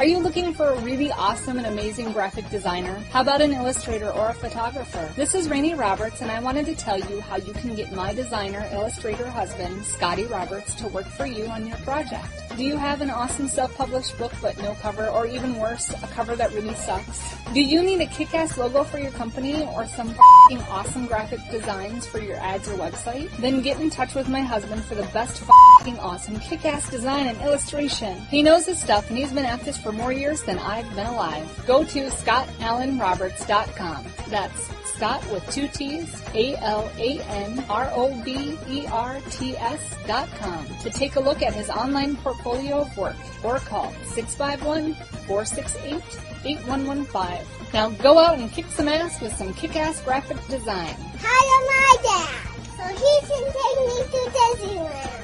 Are you looking for a really awesome and amazing graphic designer? How about an illustrator or a photographer? This is Rainey Roberts, and I wanted to tell you how you can get my designer, illustrator husband, Scotty Roberts, to work for you on your project. Do you have an awesome self-published book but no cover, or even worse, a cover that really sucks? Do you need a kick-ass logo for your company or some f***ing awesome graphic designs for your ads or website? Then get in touch with my husband for the best f***ing awesome kick-ass design and illustration. He knows his stuff, and he's been at this for more years than I've been alive. Go to ScottAllenRoberts.com. That's Scott with 2 T's, ALANROBERTS.com to take a look at his online portfolio of work, or call 651-468-8115. Now go out and kick some ass with some kick-ass graphic design. Hire my dad, so he can take me to Disneyland.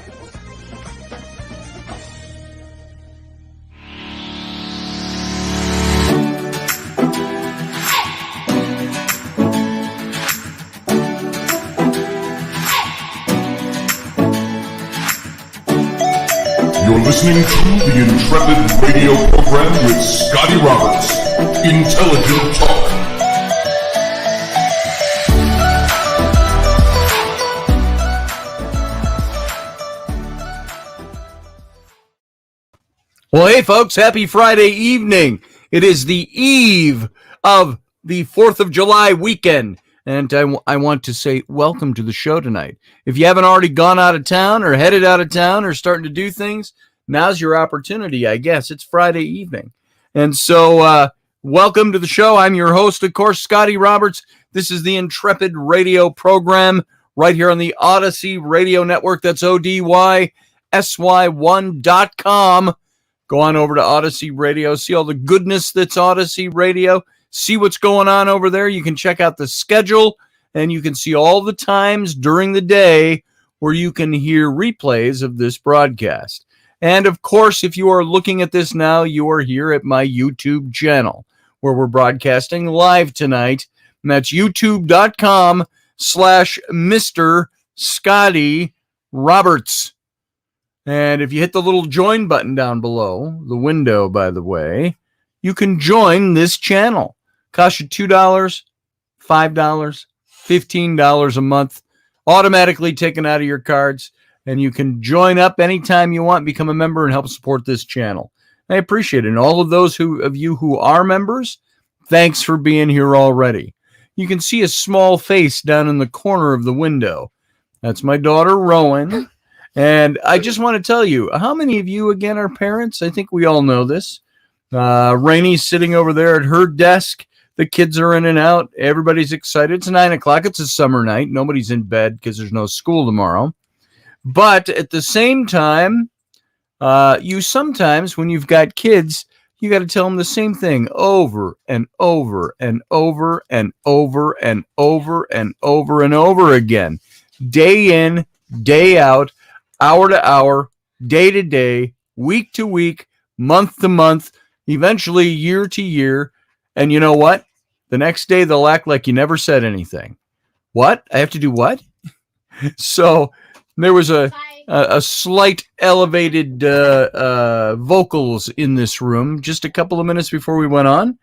You're listening to the Intrepid radio program with Scotty Roberts. Intelligent talk. Well, hey, folks, happy Friday evening. It is the eve of the 4th of July weekend, and I want to say welcome to the show tonight. If you haven't already gone out of town or headed out of town or starting to do things, now's your opportunity, I guess. It's Friday evening. And so welcome to the show. I'm your host, of course, Scotty Roberts. This is the Intrepid radio program right here on the Odyssey Radio Network. That's ODYSY1.com. Go on over to Odyssey Radio. See all the goodness that's Odyssey Radio. See what's going on over there. You can check out the schedule, and you can see all the times during the day where you can hear replays of this broadcast. And, of course, if you are looking at this now, you are here at my YouTube channel, where we're broadcasting live tonight. And that's youtube.com/Mr. Scotty Roberts. And if you hit the little join button down below, the window, by the way, you can join this channel. Costs you $2, $5, $15 a month, automatically taken out of your cards. And you can join up anytime you want, become a member, and help support this channel. I appreciate it. And all of those of you who are members, thanks for being here already. You can see a small face down in the corner of the window. That's my daughter, Rowan. And I just want to tell you, how many of you, again, are parents? I think we all know this. Rainey's sitting over there at her desk. The kids are in and out. Everybody's excited. It's 9 o'clock. It's a summer night. Nobody's in bed because there's no school tomorrow. But at the same time, you sometimes, when you've got kids, you got to tell them the same thing over and over and over and over and over and over and over again. Day in, day out, hour to hour, day to day, week to week, month to month, eventually year to year. And you know what? The next day they'll act like you never said anything. What? I have to do what? So there was a slight elevated vocals in this room just a couple of minutes before we went on,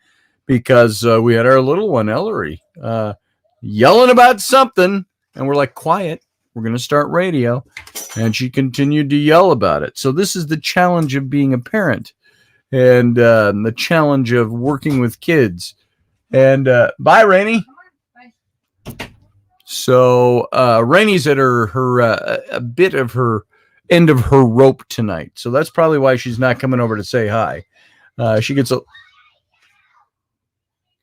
because we had our little one, Ellery, yelling about something, and we're like, quiet, we're going to start radio. And she continued to yell about it. So this is the challenge of being a parent, and the challenge of working with kids. And bye, Rainey. So Rainey's at her a bit of her end of her rope tonight. So that's probably why she's not coming over to say hi. She gets a...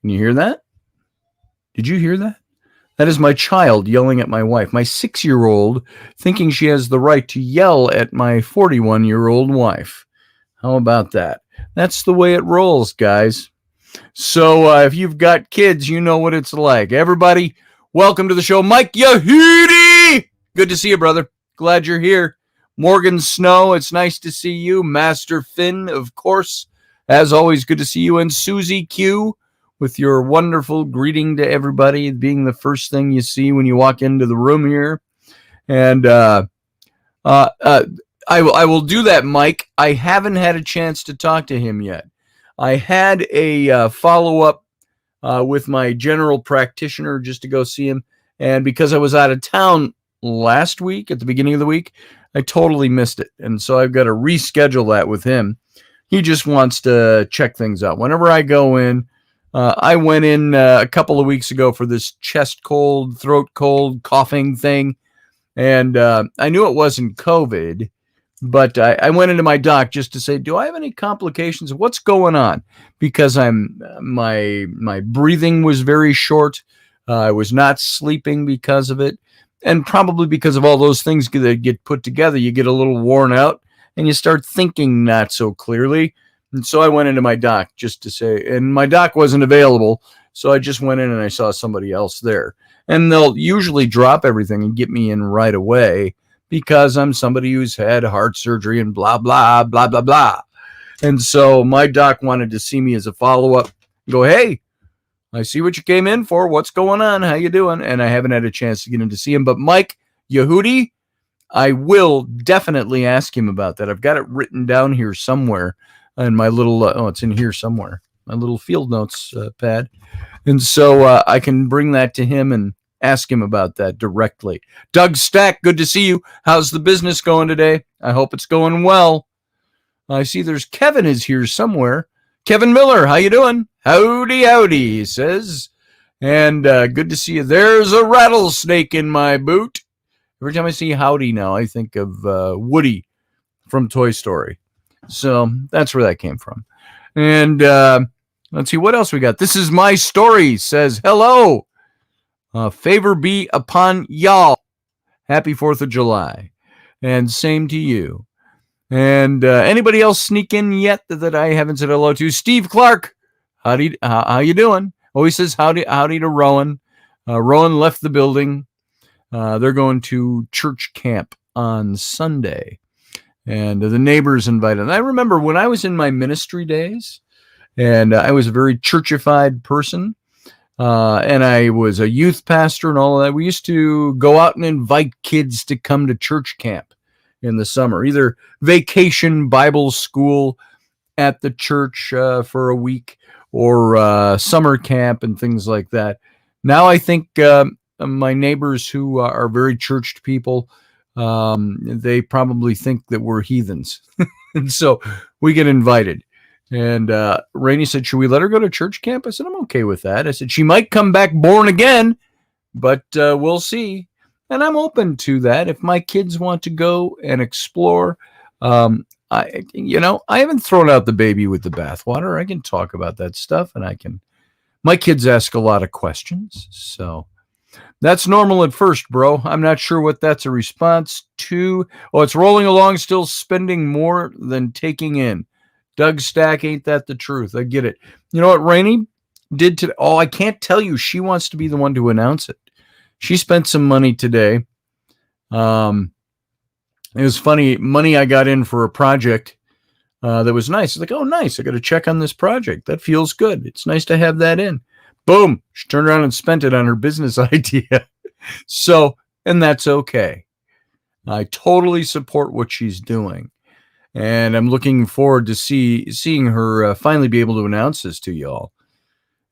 Can you hear that? Did you hear that? That is my child yelling at my wife, my 6-year-old, thinking she has the right to yell at my 41-year-old wife. How about that? That's the way it rolls, guys. So if you've got kids, you know what it's like. Everybody, welcome to the show. Mike Yahudi! Good to see you, brother. Glad you're here. Morgan Snow, it's nice to see you. Master Finn, of course. As always, good to see you. And Susie Q, with your wonderful greeting to everybody, being the first thing you see when you walk into the room here. And I will do that, Mike. I haven't had a chance to talk to him yet. I had a follow-up with my general practitioner just to go see him. And because I was out of town last week, at the beginning of the week, I totally missed it. And so I've got to reschedule that with him. He just wants to check things out. Whenever I go in, I went in a couple of weeks ago for this chest cold, throat cold, coughing thing. And I knew it wasn't COVID, but I went into my doc just to say, do I have any complications? What's going on? Because my breathing was very short. I was not sleeping because of it. And probably because of all those things that get put together, you get a little worn out and you start thinking not so clearly. And so I went into my doc just to say, and my doc wasn't available. So I just went in and I saw somebody else there. And they'll usually drop everything and get me in right away because I'm somebody who's had heart surgery and blah, blah, blah, blah, blah. And so my doc wanted to see me as a follow-up. Go, hey, I see what you came in for. What's going on? How you doing? And I haven't had a chance to get in to see him. But Mike Yehudi, I will definitely ask him about that. I've got it written down here somewhere in my little, it's in here somewhere, my little field notes pad. And so I can bring that to him and ask him about that directly. Doug Stack, good to see you. How's the business going today? I hope it's going well. I see there's Kevin is here somewhere. Kevin Miller, how you doing? Howdy, howdy, he says. And good to see you. There's a rattlesnake in my boot. Every time I see howdy now, I think of Woody from Toy Story. So that's where that came from. And let's see what else we got. This is my story, says hello. Favor be upon y'all. Happy 4th of July. And same to you. And anybody else sneak in yet that I haven't said hello to? Steve Clark, how you doing? Oh, he says howdy to Rowan. Rowan left the building. They're going to church camp on Sunday. And the neighbors invited. And I remember when I was in my ministry days, and I was a very churchified person, and I was a youth pastor and all of that. We used to go out and invite kids to come to church camp in the summer, either vacation Bible school at the church for a week or summer camp and things like that. Now I think my neighbors who are very churched people, they probably think that we're heathens. And so we get invited. And Rainey said, should we let her go to church camp? I said, I'm okay with that. I said, she might come back born again, but we'll see. And I'm open to that. If my kids want to go and explore, I haven't thrown out the baby with the bathwater. I can talk about that stuff, and my kids ask a lot of questions. So that's normal at first, bro. I'm not sure what that's a response to. Oh, it's rolling along, still spending more than taking in. Doug Stack, ain't that the truth? I get it. You know what Rainey did today? Oh, I can't tell you. She wants to be the one to announce it. She spent some money today. It was funny. Money I got in for a project that was nice. It's like, oh, nice. I got to check on this project. That feels good. It's nice to have that in. Boom. She turned around and spent it on her business idea. So, and that's okay. I totally support what she's doing. And I'm looking forward to seeing her finally be able to announce this to y'all.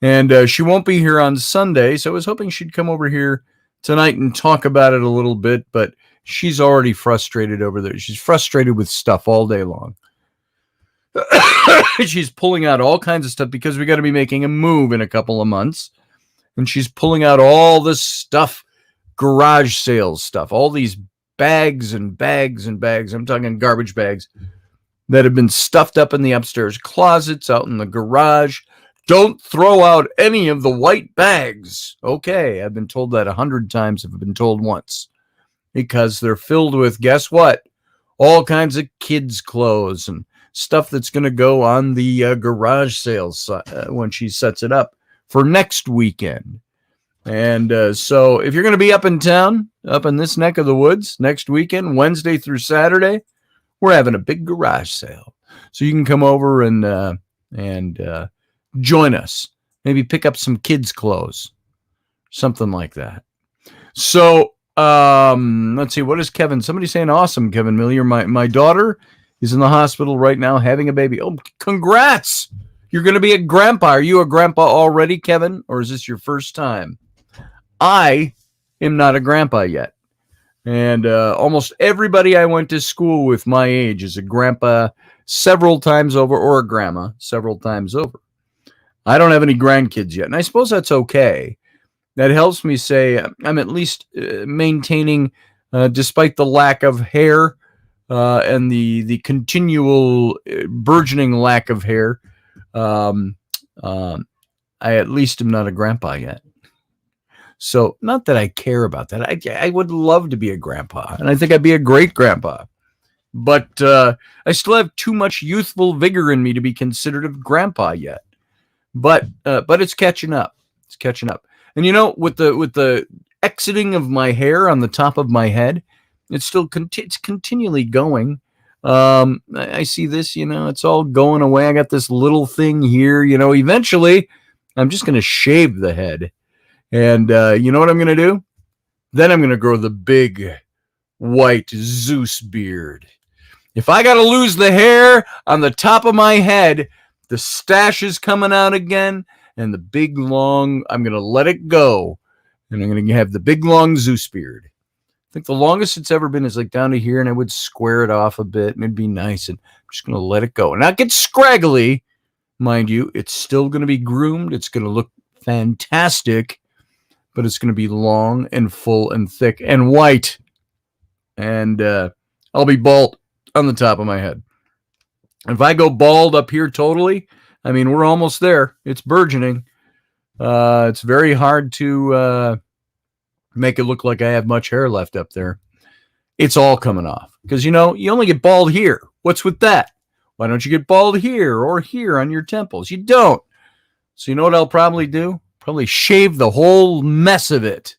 And she won't be here on Sunday, so I was hoping she'd come over here tonight and talk about it a little bit, but she's already frustrated over there. She's frustrated with stuff all day long. She's pulling out all kinds of stuff because we got to be making a move in a couple of months. And she's pulling out all this stuff, garage sales stuff, all these bags and bags and bags. I'm talking garbage bags that have been stuffed up in the upstairs closets, out in the garage. Don't throw out any of the white bags. Okay, I've been told that 100 times if I've been told once. Because they're filled with, guess what? All kinds of kids' clothes and stuff that's going to go on the garage sales when she sets it up for next weekend. And so if you're going to be up in town, up in this neck of the woods next weekend, Wednesday through Saturday, we're having a big garage sale. So you can come over and join us. Maybe pick up some kids' clothes. Something like that. So let's see. What is Kevin? Somebody saying awesome, Kevin Millier. My daughter is in the hospital right now having a baby. Oh, congrats. You're going to be a grandpa. Are you a grandpa already, Kevin? Or is this your first time? I am not a grandpa yet. And almost everybody I went to school with my age is a grandpa several times over, or a grandma several times over. I don't have any grandkids yet. And I suppose that's okay. That helps me say I'm at least maintaining, despite the lack of hair and the continual burgeoning lack of hair, I at least am not a grandpa yet. So not that I care about that. I would love to be a grandpa, and I think I'd be a great grandpa. But I still have too much youthful vigor in me to be considered a grandpa yet. But it's catching up. It's catching up. And with the exiting of my hair on the top of my head, it's still it's continually going. I see this, it's all going away. I got this little thing here, eventually I'm just going to shave the head. And you know what I'm going to do? Then I'm going to grow the big white Zeus beard. If I got to lose the hair on the top of my head, the stash is coming out again, and the big long, I'm going to let it go. And I'm going to have the big long Zeus beard. I think the longest it's ever been is like down to here, and I would square it off a bit, and it'd be nice. And I'm just going to let it go. And not get scraggly, mind you. It's still going to be groomed. It's going to look fantastic, but it's going to be long and full and thick and white. And I'll be bald on the top of my head. If I go bald up here totally, I mean, we're almost there. It's burgeoning. It's very hard to make it look like I have much hair left up there. It's all coming off. Because, you only get bald here. What's with that? Why don't you get bald here or here on your temples? You don't. So you know what I'll probably do? Probably shave the whole mess of it.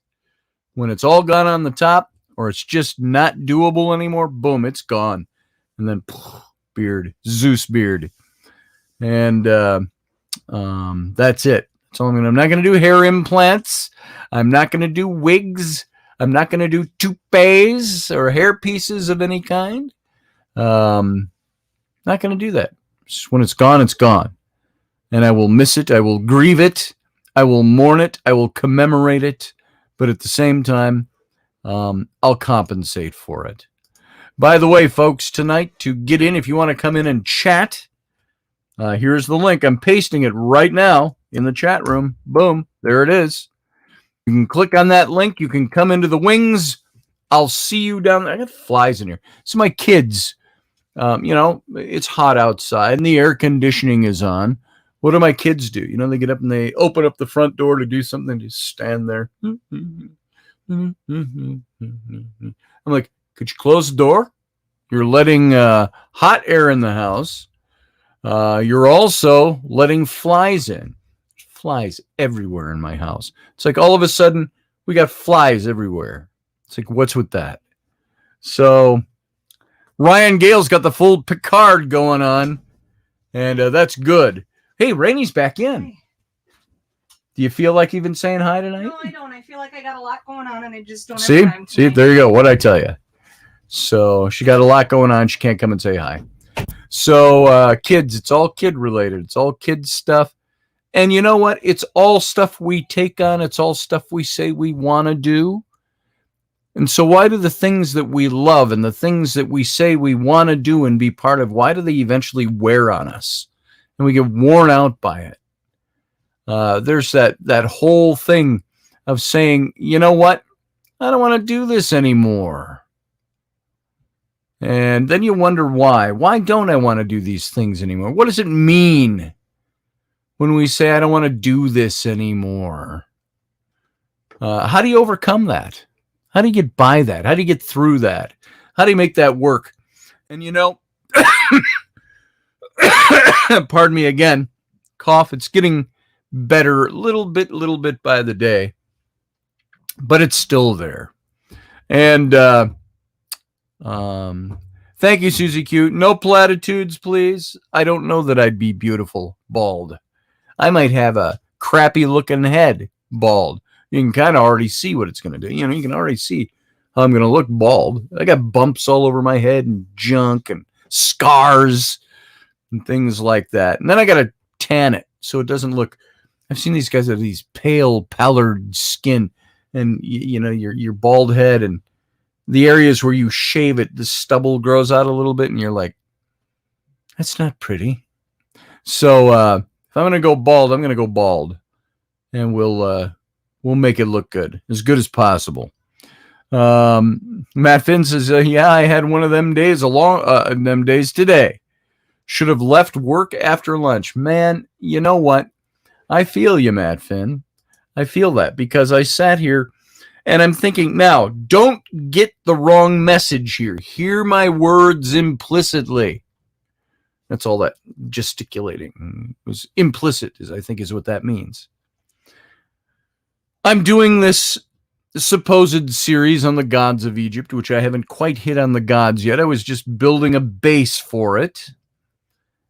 When it's all gone on the top, or it's just not doable anymore, boom, it's gone. And then beard, Zeus beard. And that's it. So I'm not going to do hair implants. I'm not going to do wigs. I'm not going to do toupees or hair pieces of any kind. Not going to do that. Just when it's gone, it's gone. And I will miss it. I will grieve it. I will mourn it. I will commemorate it. But at the same time, I'll compensate for it. By the way, folks, tonight to get in, if you want to come in and chat, here's the link. I'm pasting it right now in the chat room. Boom. There it is. You can click on that link. You can come into the wings. I'll see you down there. I got flies in here. So my kids, it's hot outside and the air conditioning is on. What do my kids do? They get up and they open up the front door to do something, to stand there. I'm like, could you close the door? You're letting hot air in the house. You're also letting flies in. Flies everywhere in my house. It's like all of a sudden we got flies everywhere. It's like, what's with that? So Ryan Gale's got the full Picard going on, and that's good. Hey, Rainey's back in. Hi. Do you feel like even saying hi tonight? No, I don't. I feel like I got a lot going on, and I just don't See? have time. See, there you go. What'd I tell you? So she got a lot going on. She can't come and say hi. So kids, it's all kid related. It's all kid stuff. And you know what? It's all stuff we take on. It's all stuff we say we want to do. And so why do the things that we love and the things that we say we want to do and be part of, why do they eventually wear on us? And we get worn out by it. There's that whole thing of saying, you know what? I don't want to do this anymore. And then you wonder why. Why don't I want to do these things anymore? What does it mean when we say I don't want to do this anymore? How do you overcome that? How do you get by that? How do you get through that? How do you make that work? And pardon me again, cough. It's getting better little bit by the day, but it's still there. And thank you, Susie Q. No platitudes, please. I don't know that I'd be beautiful bald. I might have a crappy looking head bald. You can kind of already see what it's going to do. You can already see how I'm going to look bald. I got bumps all over my head and junk and scars and things like that. And then I got to tan it so it doesn't look. I've seen these guys that have these pale, pallid skin, and you know your bald head and the areas where you shave it, the stubble grows out a little bit, and you're like, that's not pretty. So if I'm gonna go bald, I'm gonna go bald, and we'll make it look good as possible. Matt Finn says, yeah, I had one of them days today. Should have left work after lunch. Man, you know what? I feel you, Matt Finn. I feel that because I sat here and I'm thinking, now, don't get the wrong message here. Hear my words implicitly. That's all that gesticulating was implicit, I think is what that means. I'm doing this supposed series on the gods of Egypt, which I haven't quite hit on the gods yet. I was just building a base for it,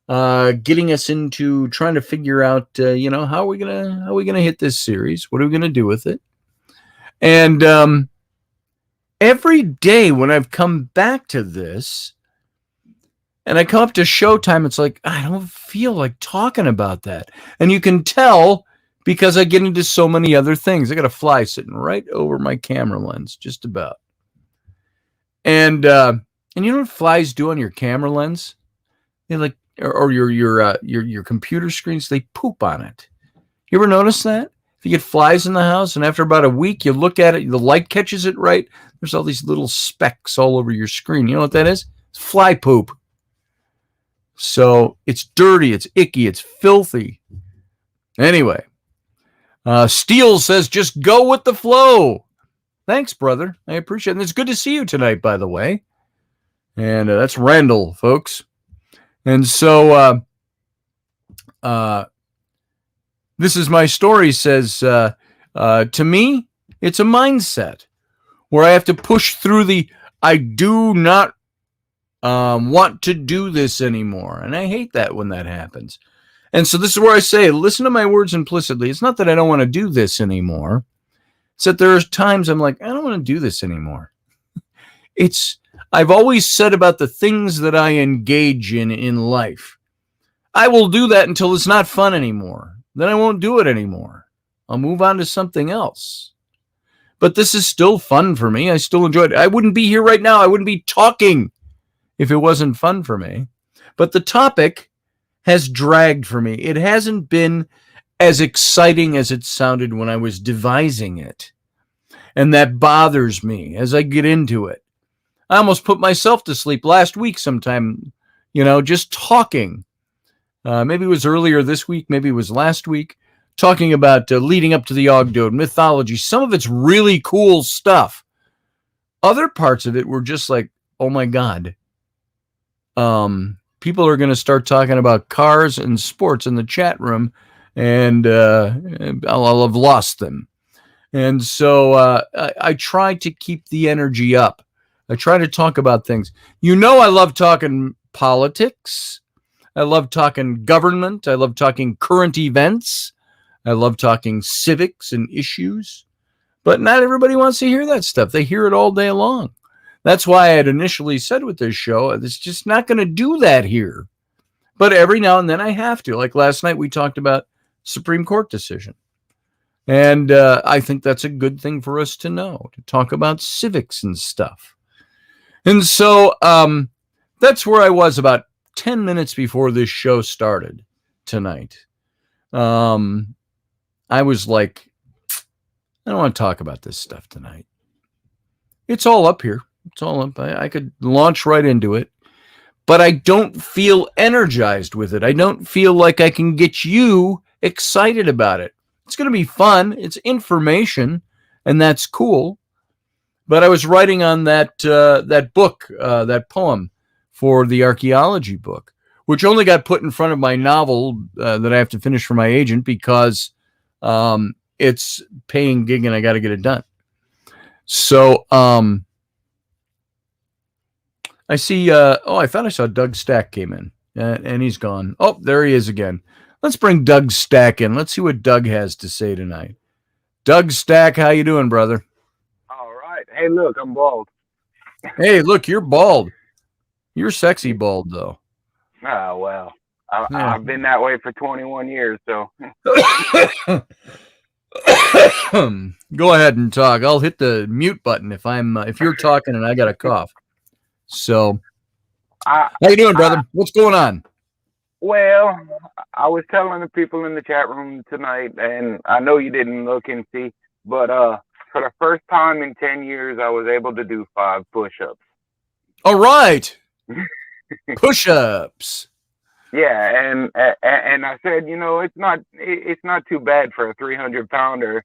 getting us into trying to figure out, how are we gonna hit this series? What are we gonna do with it? And every day when I've come back to this, and I come up to showtime, it's like I don't feel like talking about that, and you can tell. Because I get into so many other things. I got a fly sitting right over my camera lens, just about. And you know what flies do on your camera lens? They like, or your computer screens. They poop on it. You ever notice that? If you get flies in the house, and after about a week, you look at it, the light catches it right. There's all these little specks all over your screen. You know what that is? It's fly poop. So it's dirty, it's icky, it's filthy. Anyway. Steele says, just go with the flow. Thanks, brother. I appreciate it. And it's good to see you tonight, by the way. And that's Randall, folks. And so this is my story, says, to me, it's a mindset where I have to push through the I do not want to do this anymore. And I hate that when that happens. And so this is where I say, listen to my words implicitly. It's not that I don't want to do this anymore. It's that there are times I'm like, I don't want to do this anymore. I've always said about the things that I engage in life. I will do that until it's not fun anymore. Then I won't do it anymore. I'll move on to something else. But this is still fun for me. I still enjoy it. I wouldn't be here right now. I wouldn't be talking if it wasn't fun for me. But the topic has dragged for me. It hasn't been as exciting as it sounded when I was devising it. And that bothers me as I get into it. I almost put myself to sleep last week sometime, just talking. Maybe it was earlier this week, maybe it was last week, talking about leading up to the Ogdoad, mythology. Some of it's really cool stuff. Other parts of it were just like, oh my God. People are going to start talking about cars and sports in the chat room, and I'll have lost them. And so I try to keep the energy up. I try to talk about things. I love talking politics. I love talking government. I love talking current events. I love talking civics and issues. But not everybody wants to hear that stuff. They hear it all day long. That's why I had initially said with this show, it's just not going to do that here. But every now and then I have to. Like last night, we talked about Supreme Court decision. And I think that's a good thing for us to know, to talk about civics and stuff. And so that's where I was about 10 minutes before this show started tonight. I was like, I don't want to talk about this stuff tonight. It's all up here. It's all up. I could launch right into it, but I don't feel energized with it. I don't feel like I can get you excited about it. It's going to be fun. It's information, and that's cool. But I was writing on that book, that poem for the archaeology book, which only got put in front of my novel that I have to finish for my agent because it's paying gig and I got to get it done. So I see, I thought I saw Doug Stack came in and he's gone. Oh, there he is again. Let's bring Doug Stack in. Let's see what Doug has to say tonight. Doug Stack, how you doing, brother? All right. Hey, look, I'm bald. Hey, look, you're bald. You're sexy bald, though. Ah, well. I've been that way for 21 years, so. Go ahead and talk. I'll hit the mute button if you're talking and I got a cough. So, how you doing, brother? What's going on? Well, I was telling the people in the chat room tonight, and I know you didn't look and see, but for the first time in 10 years, I was able to do 5 push-ups. All right. Push-ups. Yeah, and I said, it's not too bad for a 300-pounder,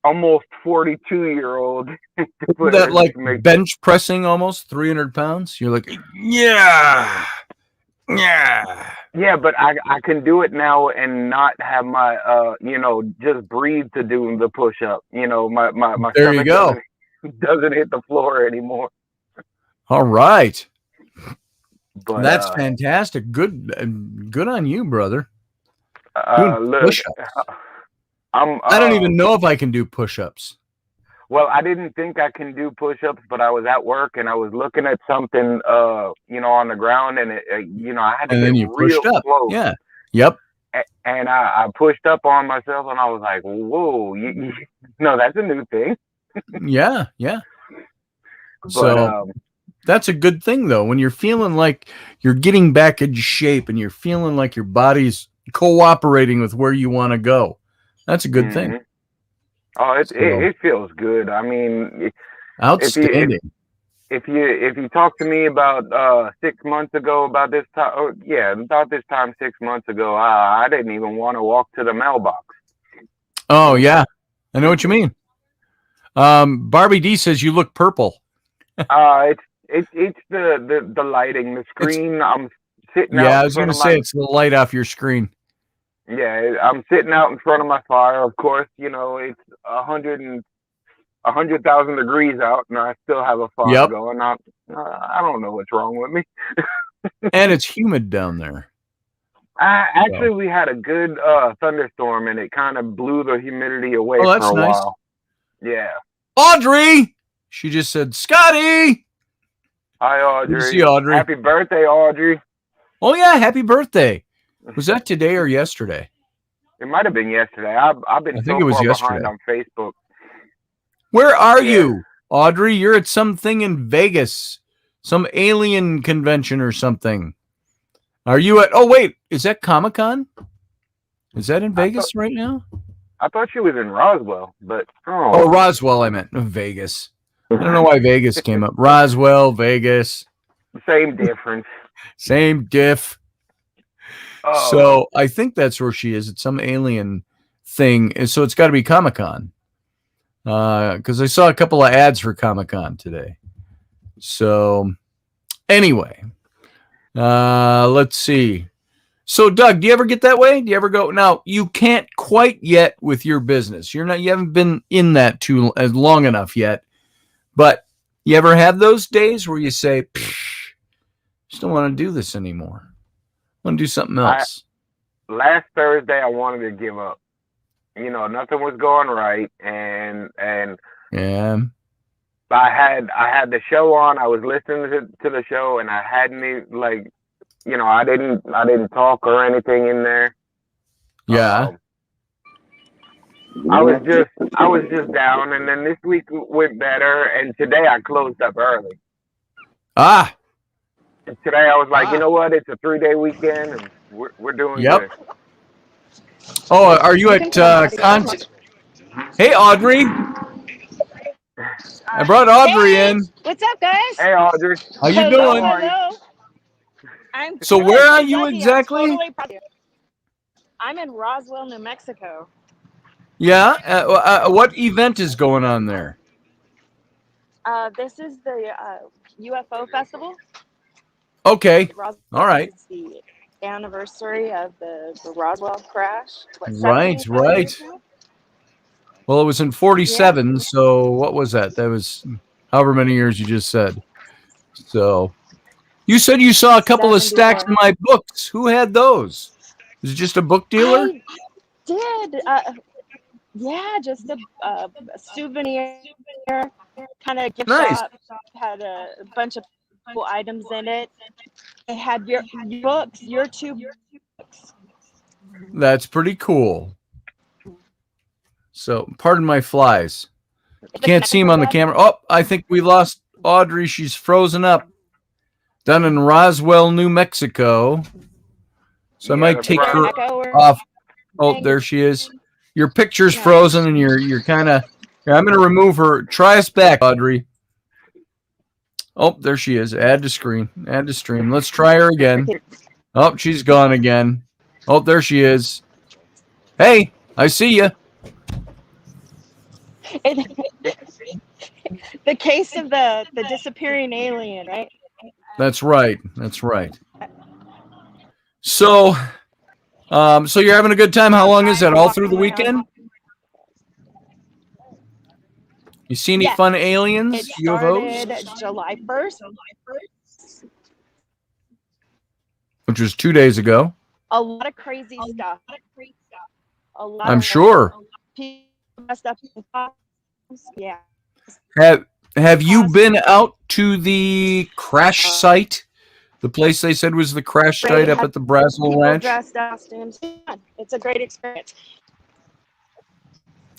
almost 42-year-old. That like bench pressing almost 300 pounds. You're like, yeah. Yeah, but I can do it now and not have my just breathe to do the push-up. My there you go. Doesn't hit the floor anymore. All right. But that's fantastic. Good on you, brother. Look, I don't even know if I can do push-ups. Well, I didn't think I can do push-ups, but I was at work and I was looking at something, on the ground, and I had to get real close. Yeah. Yep. And I pushed up on myself, and I was like, "Whoa, no, that's a new thing." Yeah. But, so that's a good thing, though. When you're feeling like you're getting back in shape and you're feeling like your body's cooperating with where you want to go, that's a good thing. Oh, it feels good. I mean, outstanding. If you talk to me about 6 months ago about this time, about this time 6 months ago, I didn't even want to walk to the mailbox. Oh yeah, I know what you mean. Barbie D says you look purple. It's the lighting, the screen. I'm sitting out. Yeah, I was going to say it's the light off your screen. Yeah, I'm sitting out in front of my fire. Of course, it's 100,000 degrees out, and I still have a fire going. I don't know what's wrong with me. And it's humid down there. Actually, we had a good thunderstorm, and it kind of blew the humidity away for a while. Yeah. Audrey! She just said, Scotty! Hi, Audrey. Good to see Audrey. Happy birthday, Audrey. Oh, yeah, happy birthday. Was that today or yesterday? It might have been yesterday. I've been so far behind on Facebook. Where are you, Audrey? You're at something in Vegas, some alien convention or something. Are you at? Oh wait, is that Comic-Con? Is that in Vegas right now? I thought she was in Roswell, but oh, Roswell. I meant Vegas. I don't know why Vegas came up. Roswell, Vegas. Same difference. Same diff. So I think that's where she is. It's some alien thing. And so it's got to be Comic-Con. Because I saw a couple of ads for Comic-Con today. So anyway, let's see. So Doug, do you ever get that way? Do you ever go? Now you can't quite yet with your business. You haven't been in that too long enough yet. But you ever have those days where you say, just don't want to do this anymore. I want to do something else. Last Thursday, I wanted to give up. Nothing was going right, and yeah, I had the show on. I was listening to the show, and I hadn't I didn't talk or anything in there. Yeah. I was just down, and then this week went better, and today I closed up early. And today I was like, you know what? It's a 3-day weekend, and we're doing good. Oh, are you at content? Hey, Audrey. I brought Audrey in. What's up, guys? Hey, Audrey. How you doing? Hello. So where are you exactly? I'm in Roswell, New Mexico. Yeah. What event is going on there? This is the UFO festival. Okay. All right. It's the anniversary of the Roswell crash. Right. Well, it was in 47. Yeah. So what was that? That was however many years you just said. So you said you saw a couple of stacks of my books. Who had those? Was it just a book dealer? I did. Yeah, just a souvenir kind of gift shop. Had a bunch of cool items in it. It had your books, your two books. That's pretty cool. So, pardon my flies. Can't see him on the camera. Oh, I think we lost Audrey. She's frozen up down in Roswell, New Mexico. So I might take her off. Oh, there she is. Your picture's frozen, and you're kind of. I'm going to remove her. Try us back, Audrey. Oh, there she is. Add to screen. Add to stream. Let's try her again. Oh, she's gone again. Oh, there she is. Hey, I see you. The case of the disappearing alien, right? That's right. That's right. So, so you're having a good time. How long is that? All through the weekend? You see any fun aliens? It started July 1st. Which was 2 days ago. A lot of crazy stuff. A lot I'm of sure. people messed up. Yeah. Have you been out to the crash site? The place they said was the crash site up at the Brazel Ranch? Dressed costumes. Yeah, it's a great experience.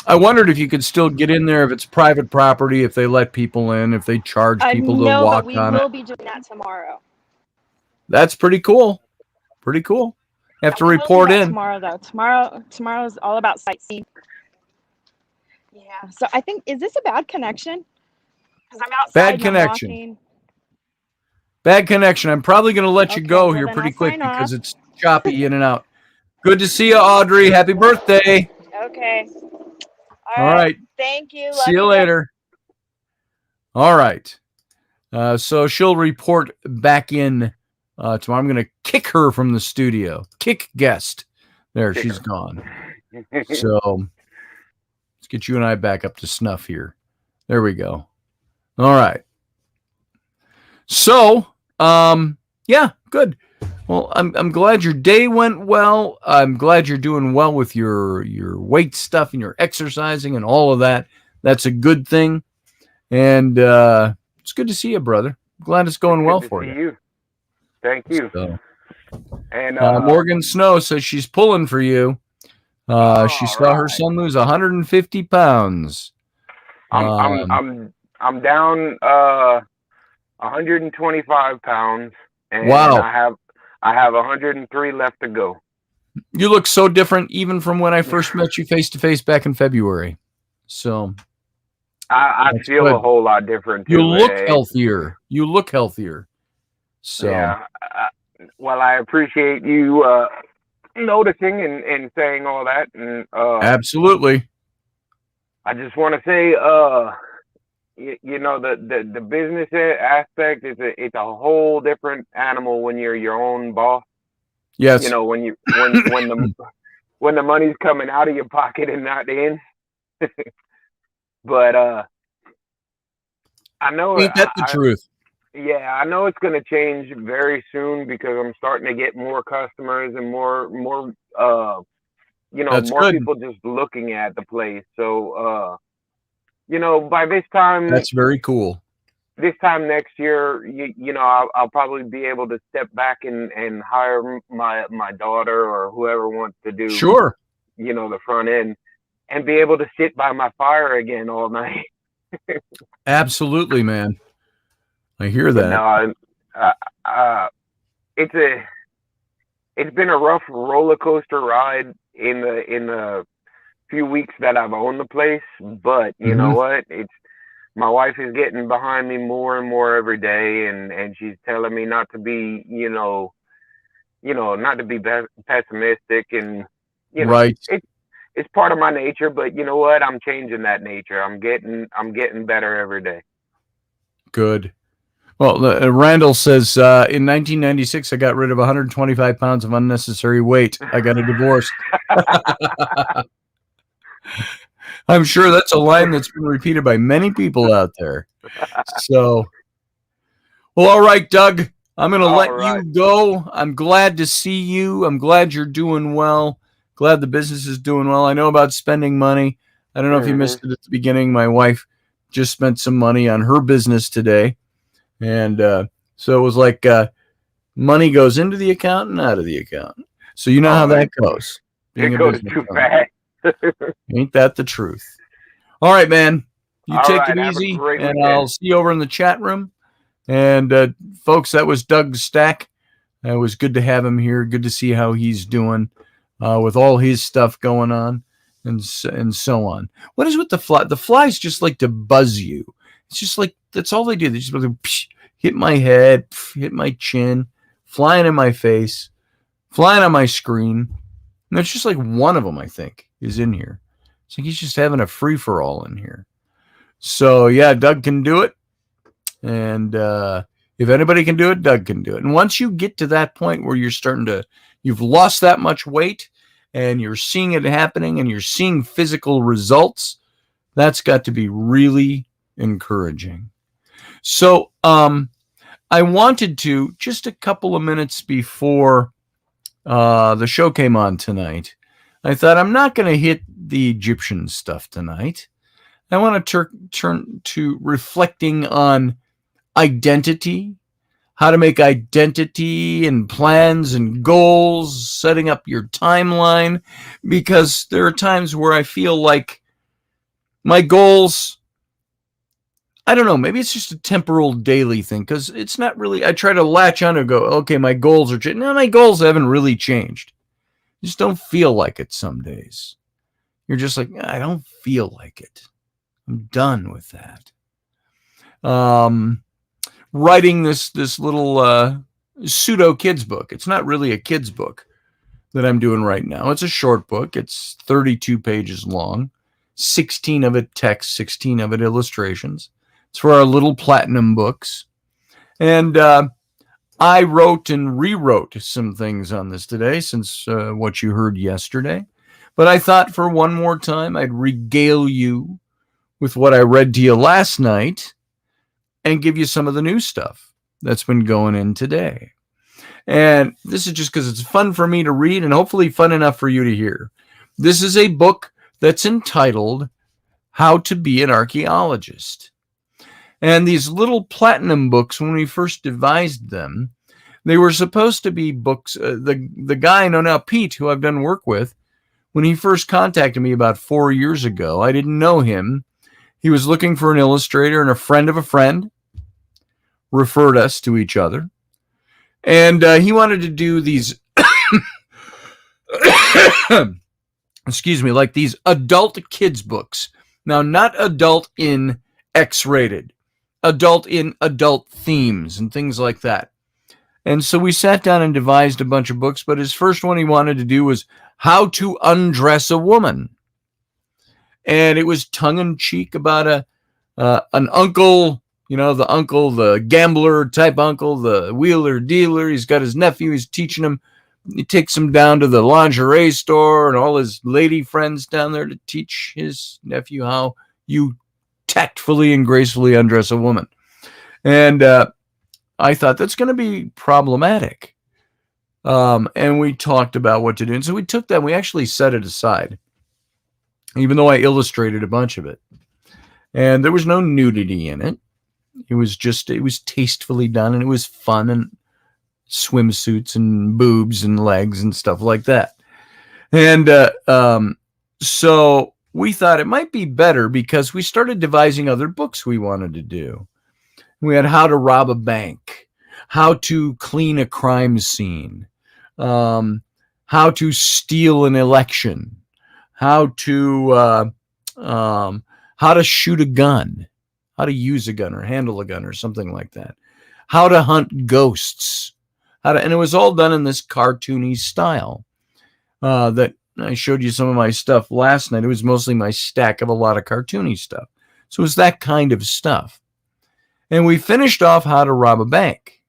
I wondered if you could still get in there if it's private property, if they let people in, if they charge people to walk on it. No, but we will be doing that tomorrow. That's pretty cool. Pretty cool. You have to report in. Tomorrow, though. Tomorrow is all about sightseeing. Yeah. So I think, is this a bad connection? Because I'm outside. Bad connection. Bad connection. I'm probably going to let you go here pretty quick because it's choppy in and out. Good to see you, Audrey. Happy birthday. Okay. All right. Thank you. See you later. All right. So she'll report back in tomorrow. I'm going to kick her from the studio. Kick guest. There, she's gone. So let's get you and I back up to snuff here. There we go. All right. So, yeah, good. Well, I'm glad your day went well. I'm glad you're doing well with your weight stuff and your exercising and all of that. That's a good thing. And it's good to see you, brother. I'm glad it's going well for you. Thank you. So, and Morgan Snow says she's pulling for you. She saw her son lose 150 pounds. I'm down 125 pounds. And wow. I have 103 left to go. You look so different even from when I first met you face to face back in February. So I feel a whole lot different too. You look healthier. You look healthier. So yeah. Well, I appreciate you noticing and saying all that. And absolutely. I just want to say, you know, the business aspect is it's a whole different animal when you're your own boss. Yes. You know, when the money's coming out of your pocket and not in. But I know ain't that the truth? Yeah, I know it's going to change very soon because I'm starting to get more customers and more you know, that's more good. people just looking at the place. So you know, by this time, that's very cool. This time next year, you know, I'll probably be able to step back and hire my daughter or whoever wants to do, sure, you know, the front end, and be able to sit by my fire again all night. Absolutely, man. I hear that. No, it's been a rough roller coaster ride in the few weeks that I've owned the place, but you know what? My wife is getting behind me more and more every day, and she's telling me not to be, you know, not to be pessimistic, and you know, right. It's part of my nature, but you know what? I'm changing that nature. I'm getting better every day. Good. Well, Randall says, in 1996, I got rid of 125 pounds of unnecessary weight. I got a divorce. I'm sure that's a line that's been repeated by many people out there. So, well, all right, Doug, I'm going to let you go. I'm glad to see you. I'm glad you're doing well. Glad the business is doing well. I know about spending money. I don't know if you missed it at the beginning. My wife just spent some money on her business today. And So it was like money goes into the account and out of the account. So you know how that goes. It goes too fast. Ain't that the truth? All right, man. You All take right, it have a easy, great and weekend. I'll see you over in the chat room. And folks, that was Doug Stack. It was good to have him here. Good to see how he's doing with all his stuff going on and so on. What is with the fly? The flies just like to buzz you. It's just like, that's all they do. They just like, psh, hit my head, psh, hit my chin, flying in my face, flying on my screen. And it's just like one of them, I think, is in here. It's like he's just having a free-for-all in here. So, yeah, Doug can do it. And if anybody can do it, Doug can do it. And once you get to that point where you've lost that much weight and you're seeing it happening and you're seeing physical results, that's got to be really encouraging. So I wanted to, just a couple of minutes before the show came on tonight, I thought I'm not going to hit the Egyptian stuff tonight. I want to turn to reflecting on identity, how to make identity and plans and goals, setting up your timeline, because there are times where I feel like my goals, I don't know, maybe it's just a temporal daily thing, because it's not really, I try to latch on and go, okay, my goals are changing. No, my goals haven't really changed. You just don't feel like it some days. You're just like, I don't feel like it. I'm done with that. Writing this little pseudo kids book. It's not really a kids book that I'm doing right now. It's a short book. It's 32 pages long, 16 of it text, 16 of it illustrations. It's for our little platinum books. And I wrote and rewrote some things on this today since what you heard yesterday. But I thought for one more time I'd regale you with what I read to you last night and give you some of the new stuff that's been going in today. And this is just because it's fun for me to read and hopefully fun enough for you to hear. This is a book that's entitled How to Be an Archaeologist. And these little platinum books, when we first devised them, they were supposed to be books. The guy I know now, Pete, who I've done work with, when he first contacted me about 4 years ago, I didn't know him. He was looking for an illustrator, and a friend of a friend referred us to each other. And he wanted to do these, excuse me, like these adult kids books. Now, not adult in X-rated, adult in adult themes and things like that. And so we sat down and devised a bunch of books, but his first one he wanted to do was How to Undress a Woman. And it was tongue-in-cheek about an uncle, you know, the gambler type uncle, the wheeler dealer. He's got his nephew. He's teaching him. He takes him down to the lingerie store and all his lady friends down there to teach his nephew how you tactfully and gracefully undress a woman. And I thought that's going to be problematic. And we talked about what to do. And so we took that and we actually set it aside, even though I illustrated a bunch of it. And there was no nudity in it. It was tastefully done, and it was fun, and swimsuits and boobs and legs and stuff like that. And so we thought it might be better because we started devising other books we wanted to do. We had How to Rob a Bank, How to Clean a Crime Scene, How to Steal an Election, How to shoot a gun, how to use a gun or handle a gun or something like that, how to hunt ghosts, and it was all done in this cartoony style. That I showed you some of my stuff last night. It was mostly my stack of a lot of cartoony stuff. So it was that kind of stuff. And we finished off How to Rob a Bank.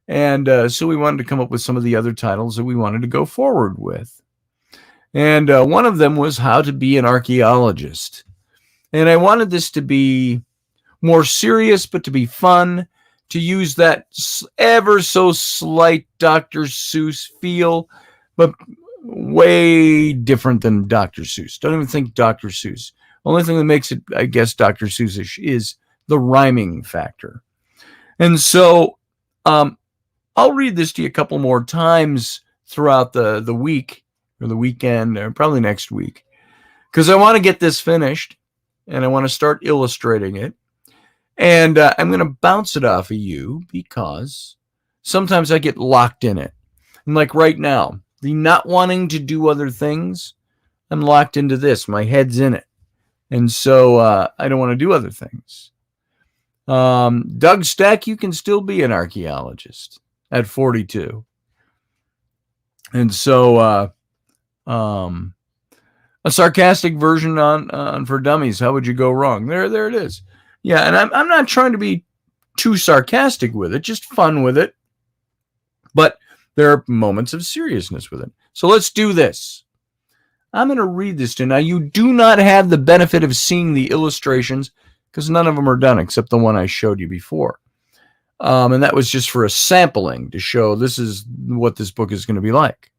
And so we wanted to come up with some of the other titles that we wanted to go forward with. And one of them was How to Be an Archaeologist. And I wanted this to be more serious, but to be fun, to use that ever so slight Dr. Seuss feel, but way different than Dr. Seuss. Don't even think Dr. Seuss. Only thing that makes it, I guess, Dr. Seussish is the rhyming factor. And so I'll read this to you a couple more times throughout the week or the weekend, or probably next week, because I want to get this finished and I want to start illustrating it. And I'm going to bounce it off of you because sometimes I get locked in it. And like right now, the not wanting to do other things, I'm locked into this. My head's in it. And so I don't want to do other things. Doug Stack, you can still be an archaeologist at 42. And so a sarcastic version on For Dummies, how would you go wrong? There it is. Yeah, and I'm not trying to be too sarcastic with it, just fun with it. But there are moments of seriousness with it. So let's do this. I'm going to read this to you. Now, you do not have the benefit of seeing the illustrations because none of them are done except the one I showed you before. And that was just for a sampling to show this is what this book is going to be like.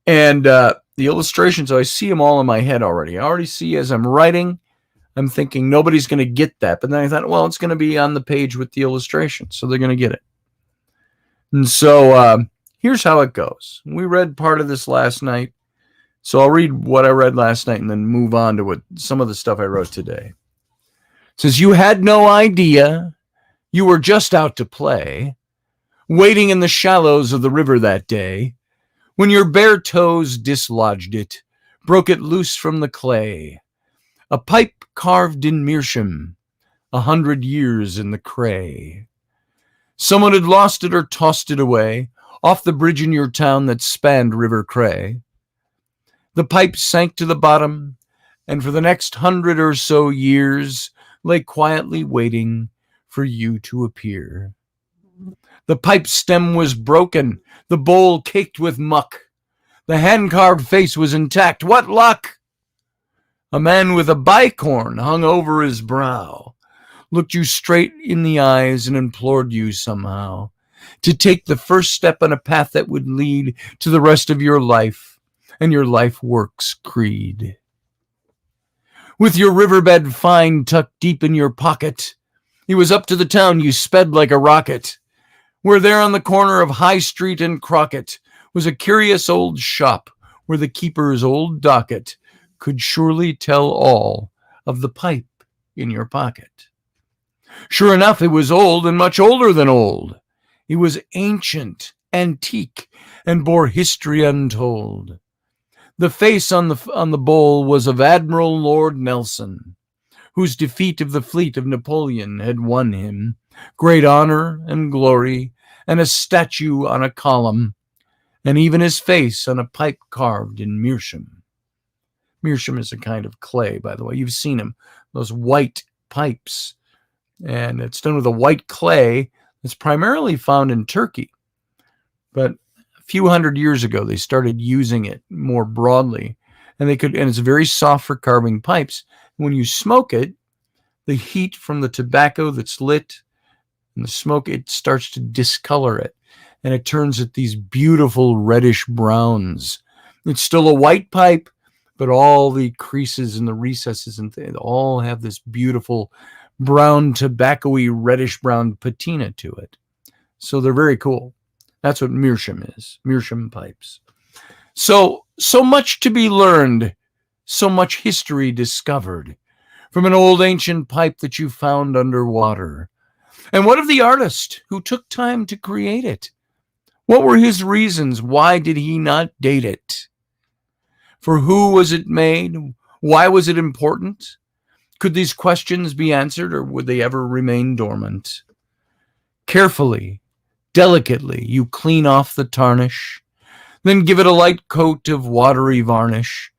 And the illustrations, I see them all in my head already. I already see as I'm writing, I'm thinking nobody's going to get that. But then I thought, well, it's going to be on the page with the illustrations, so they're going to get it. And so here's how it goes. We read part of this last night. So I'll read what I read last night and then move on to what some of the stuff I wrote today. It says, you had no idea you were just out to play, wading in the shallows of the river that day, when your bare toes dislodged it, broke it loose from the clay. A pipe carved in meerschaum, 100 years in the cray. Someone had lost it or tossed it away, off the bridge in your town that spanned River Cray. The pipe sank to the bottom, and for the next 100 or so years lay quietly waiting for you to appear. The pipe stem was broken, the bowl caked with muck. The hand-carved face was intact. What luck! A man with a bicorn hung over his brow looked you straight in the eyes and implored you somehow to take the first step on a path that would lead to the rest of your life and your life work's creed. With your riverbed find tucked deep in your pocket, he was up to the town you sped like a rocket, where there on the corner of High Street and Crockett was a curious old shop where the keeper's old docket could surely tell all of the pipe in your pocket. Sure enough, it was old and much older than old. It was ancient, antique, and bore history untold. The face on the bowl was of Admiral Lord Nelson, whose defeat of the fleet of Napoleon had won him great honor and glory, and a statue on a column, and even his face on a pipe carved in meerschaum. Meerschaum is a kind of clay, by the way. You've seen them, those white pipes. And it's done with a white clay that's primarily found in Turkey. But a few hundred years ago, they started using it more broadly. And it's very soft for carving pipes. When you smoke it, the heat from the tobacco that's lit and the smoke, it starts to discolor it. And it turns it these beautiful reddish browns. It's still a white pipe, but all the creases and the recesses and they all have this beautiful brown, tobacco-y, reddish brown patina to it. So they're very cool. That's what meerschaum is, meerschaum pipes. So much to be learned, so much history discovered from an old ancient pipe that you found underwater. And what of the artist who took time to create it? What were his reasons? Why did he not date it? For who was it made? Why was it important? Could these questions be answered, or would they ever remain dormant? Carefully, delicately, you clean off the tarnish, then give it a light coat of watery varnish.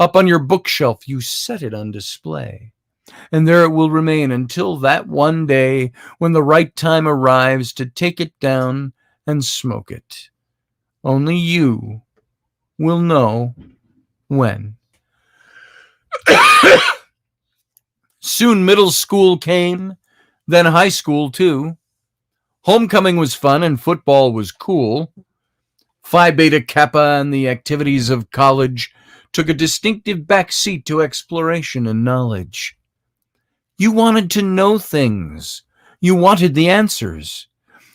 Up on your bookshelf, you set it on display, and there it will remain until that one day when the right time arrives to take it down and smoke it. Only you will know when. Soon middle school came, then high school too. Homecoming was fun and football was cool. Phi Beta Kappa and the activities of college took a distinctive backseat to exploration and knowledge. You wanted to know things. You wanted the answers.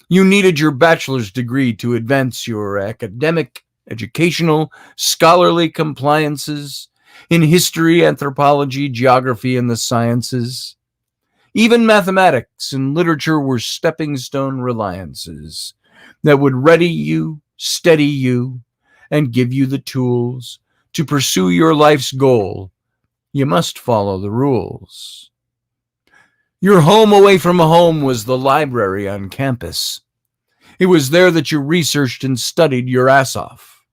You needed your bachelor's degree to advance your academic, educational, scholarly compliances in history, anthropology, geography, and the sciences. Even mathematics and literature were stepping stone reliances that would ready you, steady you, and give you the tools to pursue your life's goal. You must follow the rules. Your home away from home was the library on campus. It was there that you researched and studied your ass off.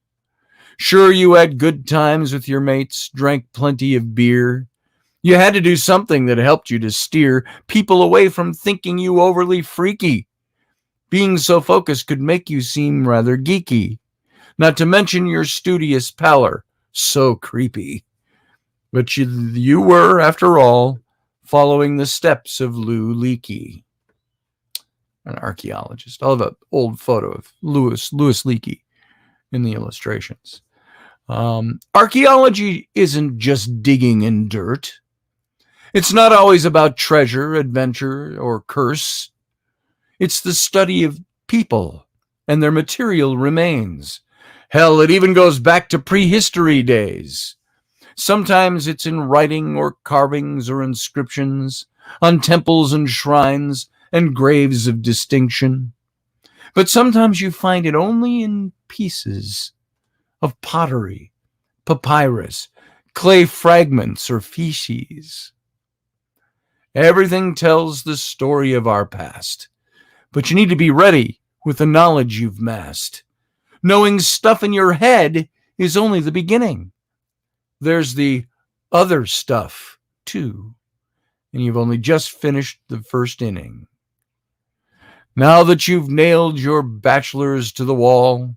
Sure, you had good times with your mates, drank plenty of beer. You had to do something that helped you to steer people away from thinking you overly freaky. Being so focused could make you seem rather geeky, not to mention your studious pallor, so creepy. But you were, after all, following the steps of Lou Leakey, an archaeologist. I'll have an old photo of Louis Leakey in the illustrations. Archaeology isn't just digging in dirt. It's not always about treasure, adventure, or curse. It's the study of people and their material remains. Hell, it even goes back to prehistory days. Sometimes it's in writing or carvings or inscriptions on temples and shrines and graves of distinction. But sometimes you find it only in pieces of pottery, papyrus, clay fragments, or feces. Everything tells the story of our past, but you need to be ready with the knowledge you've massed. Knowing stuff in your head is only the beginning. There's the other stuff, too, and you've only just finished the first inning. Now that you've nailed your bachelor's to the wall,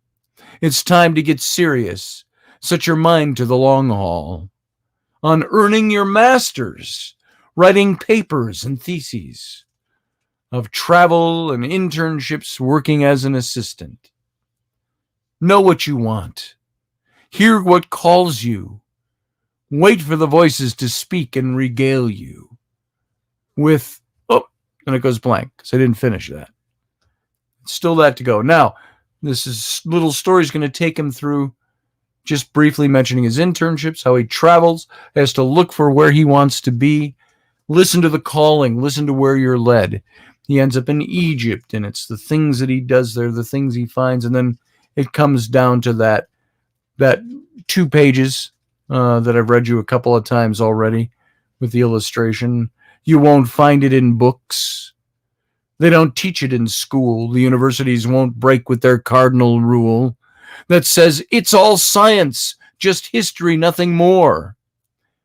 it's time to get serious. Set your mind to the long haul on earning your master's, writing papers and theses, of travel and internships working as an assistant. Know what you want. Hear what calls you. Wait for the voices to speak and regale you with, and it goes blank because I didn't finish that. Still that to go. Now, little story is going to take him through just briefly mentioning his internships, how he travels, has to look for where he wants to be, listen to the calling, listen to where you're led. He ends up in Egypt, and it's the things that he does there, the things he finds, and then it comes down to that 2 pages that I've read you a couple of times already with the illustration. You won't find it in books. They don't teach it in school. The universities won't break with their cardinal rule that says it's all science, just history, nothing more.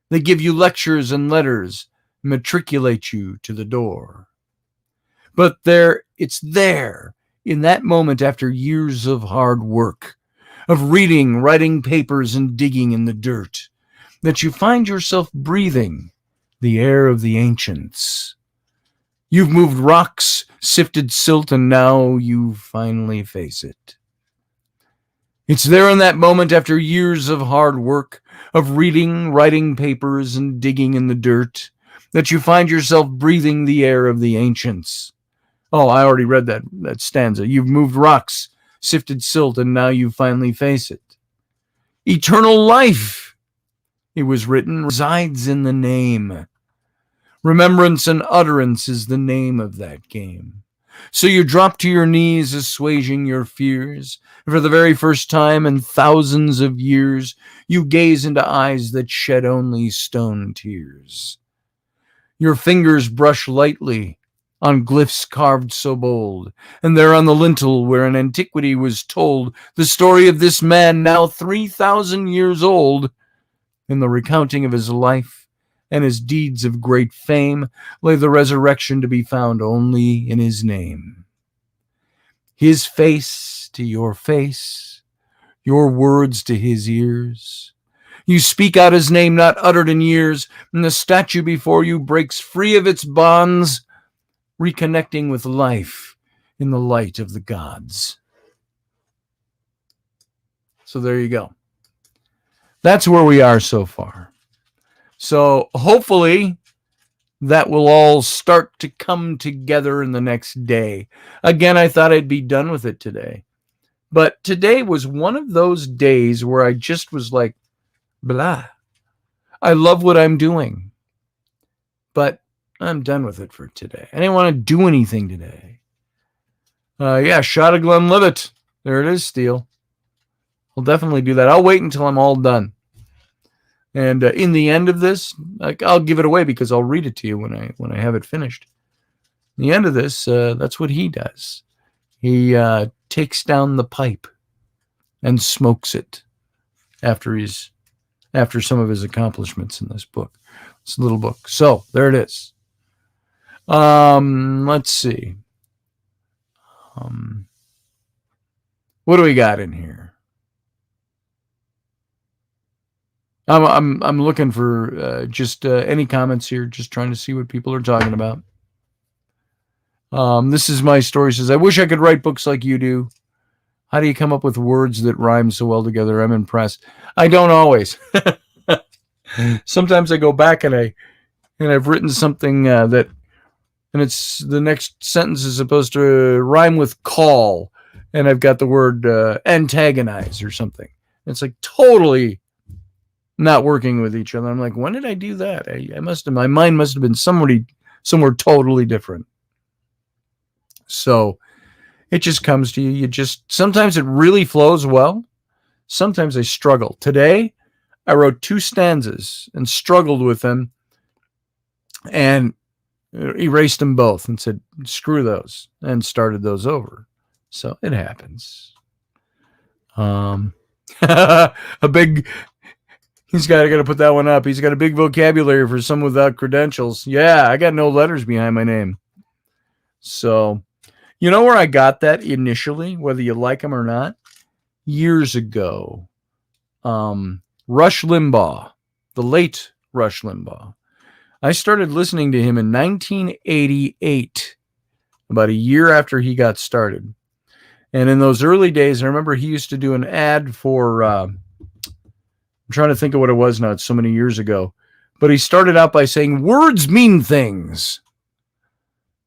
They give you lectures and letters, matriculate you to the door. But it's there, in that moment after years of hard work, of reading, writing papers, and digging in the dirt, that you find yourself breathing the air of the ancients. You've moved rocks, sifted silt, and now you finally face it. It's there in that moment after years of hard work, of reading, writing papers, and digging in the dirt, that you find yourself breathing the air of the ancients. Oh, I already read that stanza. You've moved rocks, sifted silt, and now you finally face it. Eternal life, it was written, resides in the name. Remembrance and utterance is the name of that game. So you drop to your knees, assuaging your fears. For the very first time in thousands of years, you gaze into eyes that shed only stone tears. Your fingers brush lightly on glyphs carved so bold, and there on the lintel where in antiquity was told the story of this man now 3,000 years old. In the recounting of his life and his deeds of great fame lay the resurrection to be found only in his name. His face to your face, your words to his ears. You speak out his name not uttered in years, and the statue before you breaks free of its bonds, reconnecting with life in the light of the gods. So there you go. That's where we are so far. So hopefully that will all start to come together in the next day. Again, I thought I'd be done with it today. But today was one of those days where I just was like, blah. I love what I'm doing, but I'm done with it for today. I didn't want to do anything today. Yeah, shot of Glenlivet. There it is, Steele. I'll definitely do that. I'll wait until I'm all done. And in the end of this, I'll give it away because I'll read it to you when I have it finished. In the end of this, that's what he does. He takes down the pipe and smokes it after some of his accomplishments in this book. This little book. So there it is. Let's see. What do we got in here? I'm looking for just any comments here, just trying to see what people are talking about. This is my story. Says, I wish I could write books like you do. How do you come up with words that rhyme so well together? I'm impressed. I don't always. Sometimes I go back and I've written something and it's the next sentence is supposed to rhyme with call, and I've got the word antagonize or something. It's like totally not working with each other. I'm like, when did I do that? My mind must have been somewhere totally different. So it just comes to you. Sometimes it really flows well. Sometimes I struggle. Today, I wrote 2 stanzas and struggled with them and erased them both and said, screw those, and started those over. So it happens. He's got to put that one up. He's got a big vocabulary for someone without credentials. Yeah, I got no letters behind my name. So, you know where I got that initially, whether you like him or not? Years ago. Rush Limbaugh, the late Rush Limbaugh. I started listening to him in 1988, about a year after he got started. And in those early days, I remember he used to do an ad for, I'm trying to think of what it was now, it's so many years ago. But he started out by saying, words mean things.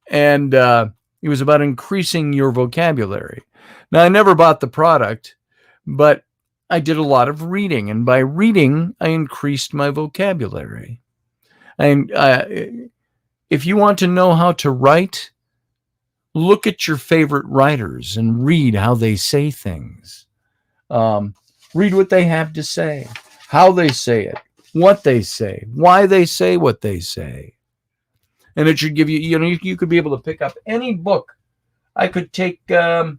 And it was about increasing your vocabulary. Now, I never bought the product, but I did a lot of reading. And by reading, I increased my vocabulary. And if you want to know how to write, look at your favorite writers and read how they say things. Read what they have to say, how they say it, what they say, why they say what they say. And it should give you, you could be able to pick up any book. I could take, I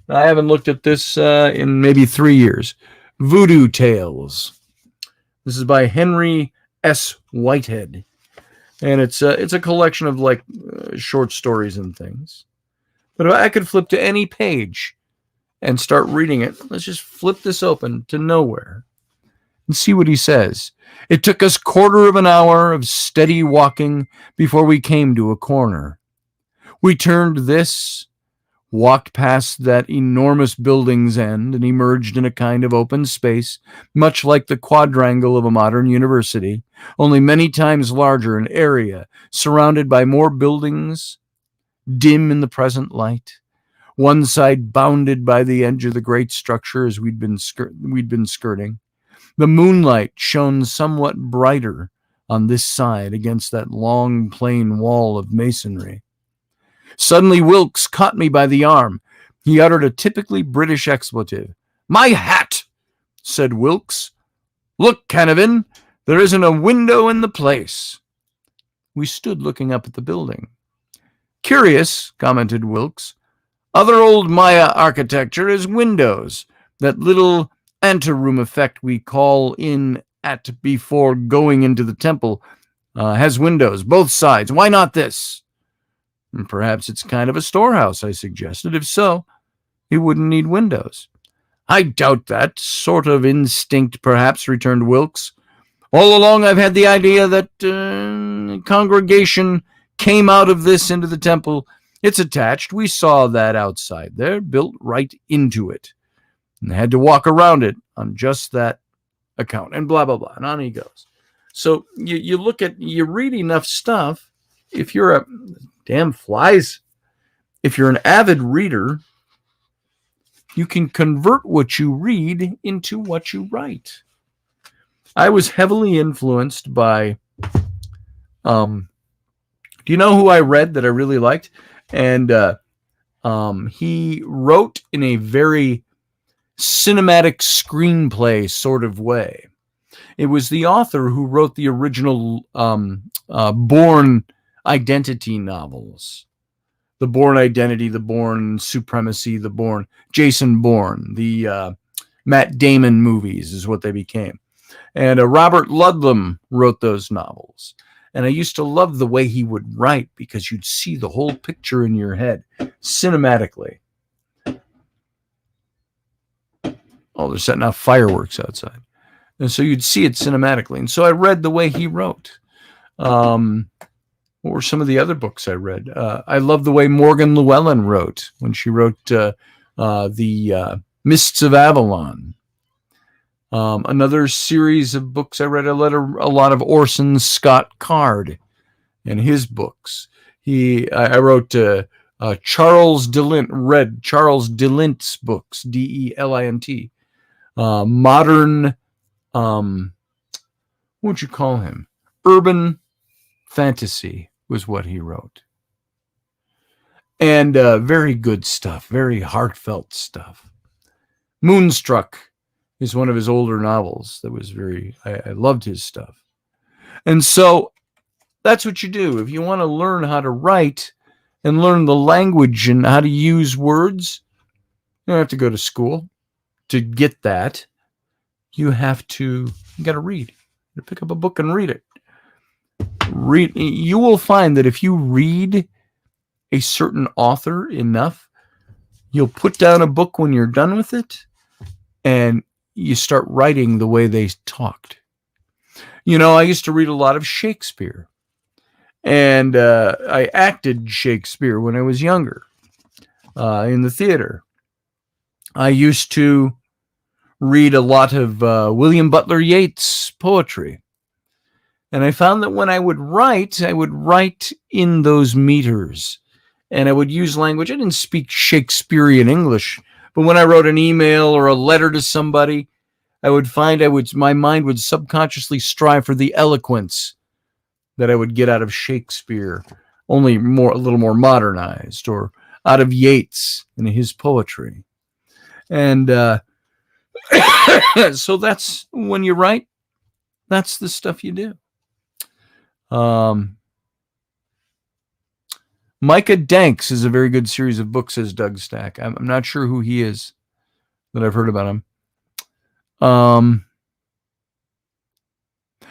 haven't looked at this in maybe 3 years. Voodoo Tales. This is by Henry S. Whitehead. And it's a collection of short stories and things. But if I could flip to any page and start reading it, let's just flip this open to nowhere and see what he says. It took us 1/4 of an hour of steady walking before we came to a corner. We turned this, walked past that enormous building's end, and emerged in a kind of open space, much like the quadrangle of a modern university, only many times larger in area, surrounded by more buildings, dim in the present light. One side bounded by the edge of the great structure as we'd been skirting. The moonlight shone somewhat brighter on this side against that long plain wall of masonry. Suddenly Wilkes caught me by the arm. He uttered a typically British expletive. "My hat!" said Wilkes. "Look, Canavan, there isn't a window in the place." We stood looking up at the building. "Curious," commented Wilkes. "Other old Maya architecture is windows. That little anteroom effect we call in at before going into the temple has windows, both sides. Why not this?" "And perhaps it's kind of a storehouse," I suggested. "If so, it wouldn't need windows." "I doubt that. Sort of instinct, perhaps," returned Wilkes. "All along I've had the idea that congregation came out of this into the temple. It's attached. We saw that outside there, built right into it. And they had to walk around it on just that account," and blah, blah, blah. And on he goes. So you read enough stuff. If you're a damn flies, if you're an avid reader, you can convert what you read into what you write. I was heavily influenced by, do you know who I read that I really liked? And he wrote in a very cinematic screenplay sort of way. It was the author who wrote the original Bourne Identity novels. The Bourne Identity, the Bourne Supremacy, the Bourne Jason Bourne, the Matt Damon movies is what they became. And Robert Ludlum wrote those novels. And I used to love the way he would write because you'd see the whole picture in your head cinematically. Oh, they're setting off fireworks outside. And so you'd see it cinematically. And so I read the way he wrote. What were some of the other books I read? I love the way Morgan Llewellyn wrote when she wrote the Mists of Avalon. Another series of books I read, a lot of Orson Scott Card and his books. I wrote Charles DeLint, read Charles DeLint's books, DeLint. Modern, what would you call him? Urban fantasy was what he wrote. And very good stuff, very heartfelt stuff. Moonstruck is one of his older novels that was I loved his stuff. And so that's what you do. If you want to learn how to write and learn the language and how to use words, you don't have to go to school to get that. You got to read. You pick up a book and read it. You will find that if you read a certain author enough, you'll put down a book when you're done with it, and you start writing the way they talked. You know, I used to read a lot of Shakespeare, and I acted Shakespeare when I was younger in the theater. I used to read a lot of William Butler Yeats poetry. And I found that when I would write in those meters, and I would use language. I didn't speak Shakespearean English, but when I wrote an email or a letter to somebody, I would find my mind would subconsciously strive for the eloquence that I would get out of Shakespeare, only a little more modernized, or out of Yeats and his poetry. And so that's when you write, that's the stuff you do. Micah Danks is a very good series of books, says Doug Stack. I'm not sure who he is, that I've heard about him.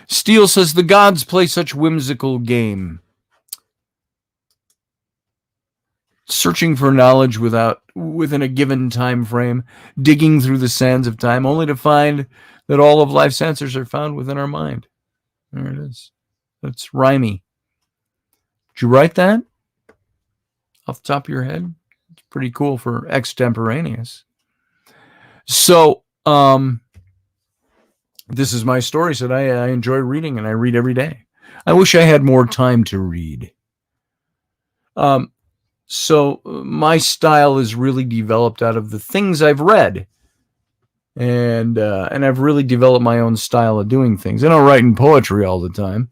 Steele says the gods play such whimsical game, searching for knowledge within a given time frame, digging through the sands of time, only to find that all of life's answers are found within our mind. There it is. That's rhymey. Did you write that off the top of your head? It's pretty cool for extemporaneous. So, this is my story. Said I enjoy reading, and I read every day. I wish I had more time to read. So my style is really developed out of the things I've read, and I've really developed my own style of doing things. I don't write in poetry all the time.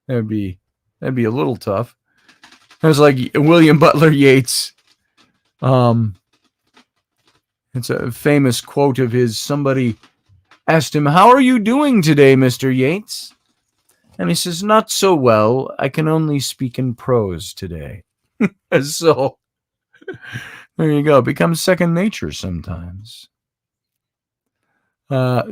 That'd be a little tough. It was like William Butler Yeats. It's a famous quote of his. Somebody asked him, "How are you doing today, Mr. Yeats?" And he says, "Not so well. I can only speak in prose today." So there you go. It becomes second nature sometimes. There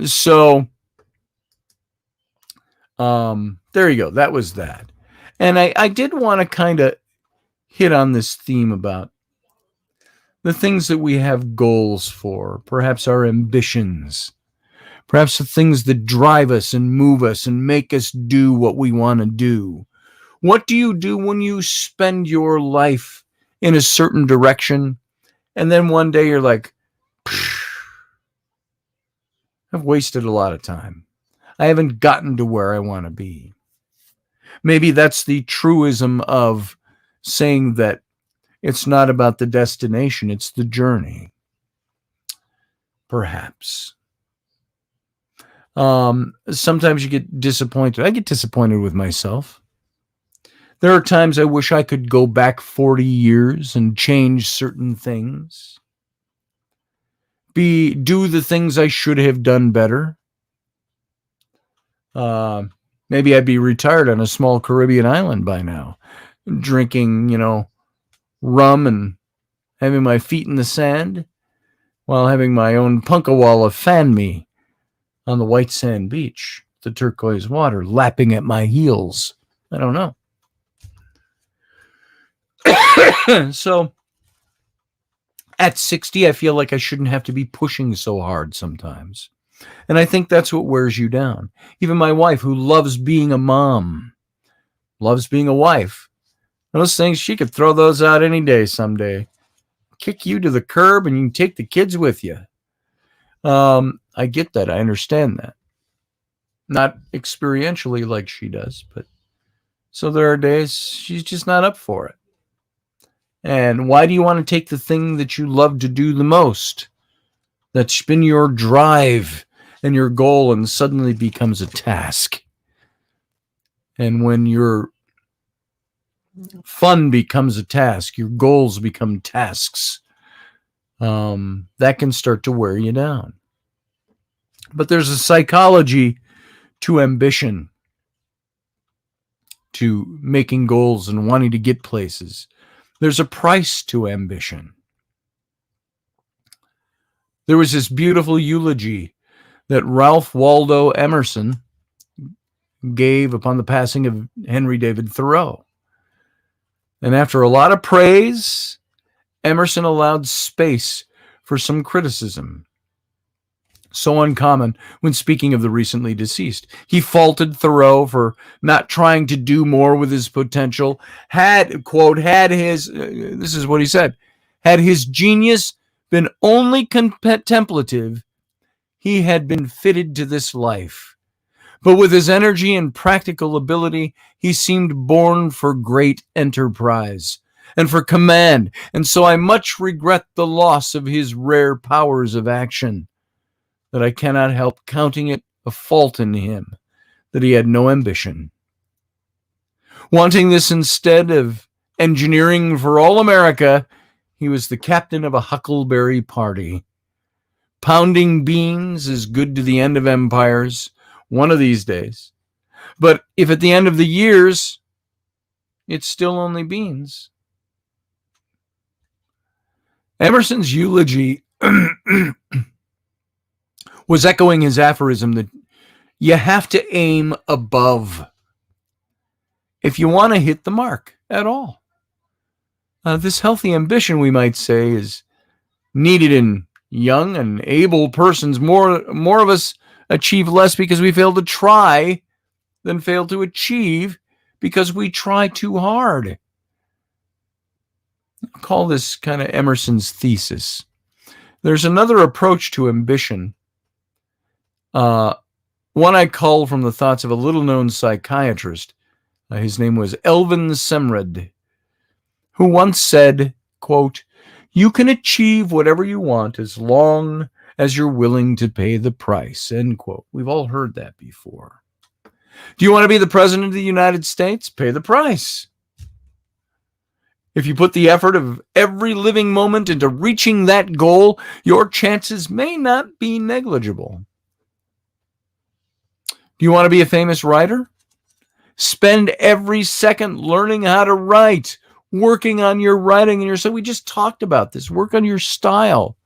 you go. That was that. And I did want to kind of hit on this theme about the things that we have goals for, perhaps our ambitions, perhaps the things that drive us and move us and make us do what we want to do. What do you do when you spend your life in a certain direction, and then one day you're like, I've wasted a lot of time. I haven't gotten to where I want to be. Maybe that's the truism of saying that it's not about the destination, it's the journey. Perhaps. Sometimes you get disappointed. I get disappointed with myself. There are times I wish I could go back 40 years and change certain things. Do the things I should have done better. Maybe I'd be retired on a small Caribbean island by now, drinking, rum and having my feet in the sand while having my own punkawalla fan me on the white sand beach, the turquoise water lapping at my heels. I don't know. So at 60, I feel like I shouldn't have to be pushing so hard sometimes. And I think that's what wears you down. Even my wife, who loves being a mom, loves being a wife. Those things, she could throw those out any day someday. Kick you to the curb and you can take the kids with you. I get that. I understand that. Not experientially like she does, but so there are days she's just not up for it. And why do you want to take the thing that you love to do the most, that's been your drive and your goal, and suddenly becomes a task? And when your fun becomes a task, your goals become tasks, that can start to wear you down. But there's a psychology to ambition, to making goals and wanting to get places. There's a price to ambition. There was this beautiful eulogy that Ralph Waldo Emerson gave upon the passing of Henry David Thoreau. And after a lot of praise, Emerson allowed space for some criticism. So uncommon when speaking of the recently deceased. He faulted Thoreau for not trying to do more with his potential. This is what he said, had his genius been only contemplative, he had been fitted to this life. But with his energy and practical ability, he seemed born for great enterprise and for command, and so I much regret the loss of his rare powers of action, that I cannot help counting it a fault in him that he had no ambition. Wanting this instead of engineering for all America, he was the captain of a huckleberry party. Pounding beans is good to the end of empires, one of these days. But if at the end of the years, it's still only beans. Emerson's eulogy was echoing his aphorism that you have to aim above if you want to hit the mark at all. This healthy ambition, we might say, is needed in young and able persons. More of us achieve less because we fail to try than fail to achieve because we try too hard. I'll call this kind of Emerson's thesis. There's another approach to ambition. One I cull from the thoughts of a little-known psychiatrist. His name was Elvin Semrad, who once said, quote, "You can achieve whatever you want as long as you're willing to pay the price," end quote. We've all heard that before. Do you want to be the president of the United States? Pay the price. If you put the effort of every living moment into reaching that goal, your chances may not be negligible. Do you want to be a famous writer? Spend every second learning how to write, working on your writing and your style. We just talked about this. Work on your style.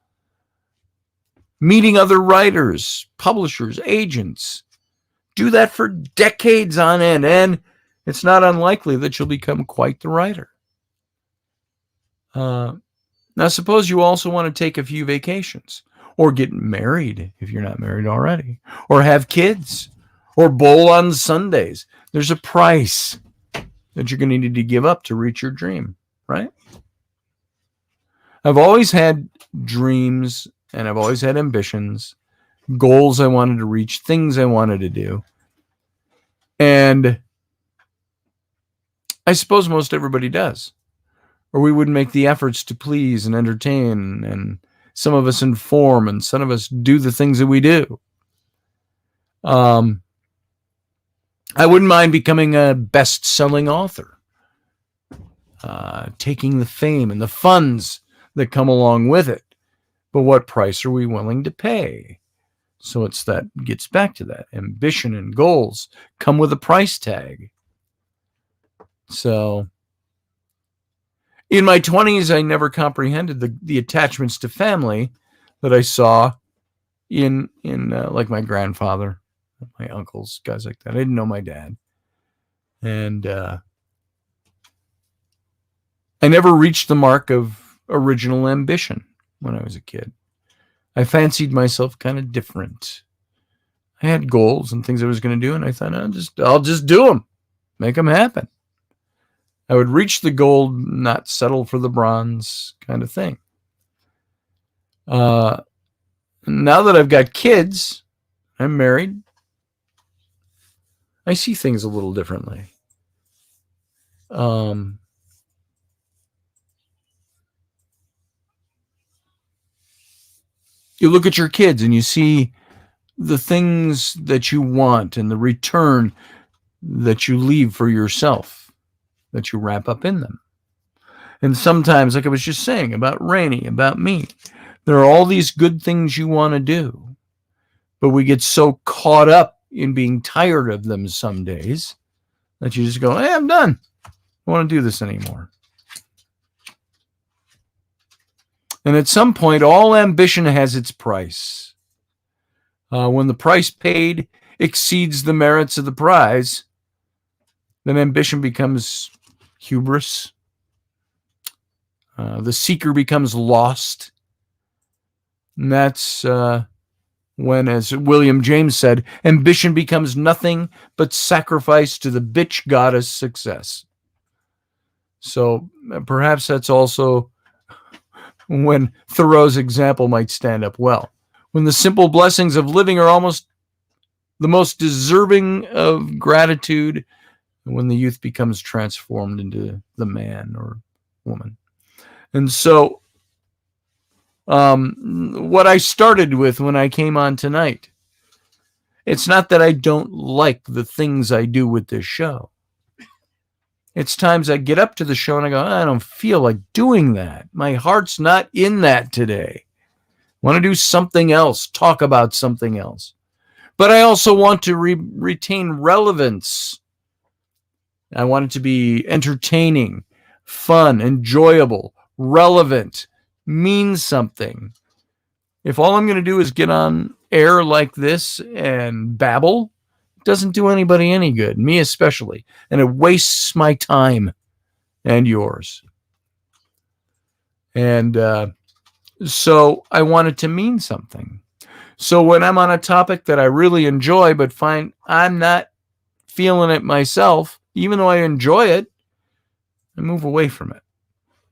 Meeting other writers, publishers, agents. Do that for decades on end, and it's not unlikely that you'll become quite the writer. Now, suppose you also want to take a few vacations, or get married if you're not married already, or have kids, or bowl on Sundays. There's a price that you're going to need to give up to reach your dream, right? I've always had dreams and I've always had ambitions, goals I wanted to reach, things I wanted to do. And I suppose most everybody does. Or we wouldn't make the efforts to please and entertain, and some of us inform, and some of us do the things that we do. I wouldn't mind becoming a best-selling author, taking the fame and the funds that come along with it. But what price are we willing to pay? So gets back to that. Ambition and goals come with a price tag. So in my 20s, I never comprehended the attachments to family that I saw in like my grandfather, my uncles, guys like that. I didn't know my dad. And I never reached the mark of original ambition when I was a kid. I fancied myself kind of different. I had goals and things I was going to do, and I thought, I'll just do them, make them happen. I would reach the gold, not settle for the bronze kind of thing. Now that I've got kids, I'm married, I see things a little differently. You look at your kids and you see the things that you want and the return that you leave for yourself, that you wrap up in them. And sometimes, like I was just saying about Rainey, about me, there are all these good things you want to do, but we get so caught up in being tired of them some days that you just go, hey, I'm done. I don't want to do this anymore. And at some point, all ambition has its price. When the price paid exceeds the merits of the prize, then ambition becomes hubris. The seeker becomes lost. And that's when, as William James said, ambition becomes nothing but sacrifice to the bitch goddess success. So perhaps that's also when Thoreau's example might stand up well. When the simple blessings of living are almost the most deserving of gratitude, and when the youth becomes transformed into the man or woman. And so what I started with when I came on tonight, it's not that I don't like the things I do with this show. It's times I get up to the show and I go, I don't feel like doing that. My heart's not in that today. I want to do something else, talk about something else. But I also want to retain relevance. I want it to be entertaining, fun, enjoyable, relevant, mean something. If all I'm going to do is get on air like this and babble, it doesn't do anybody any good, me especially, and it wastes my time and yours. And so I want it to mean something. So when I'm on a topic that I really enjoy but find I'm not feeling it myself, even though I enjoy it, I move away from it.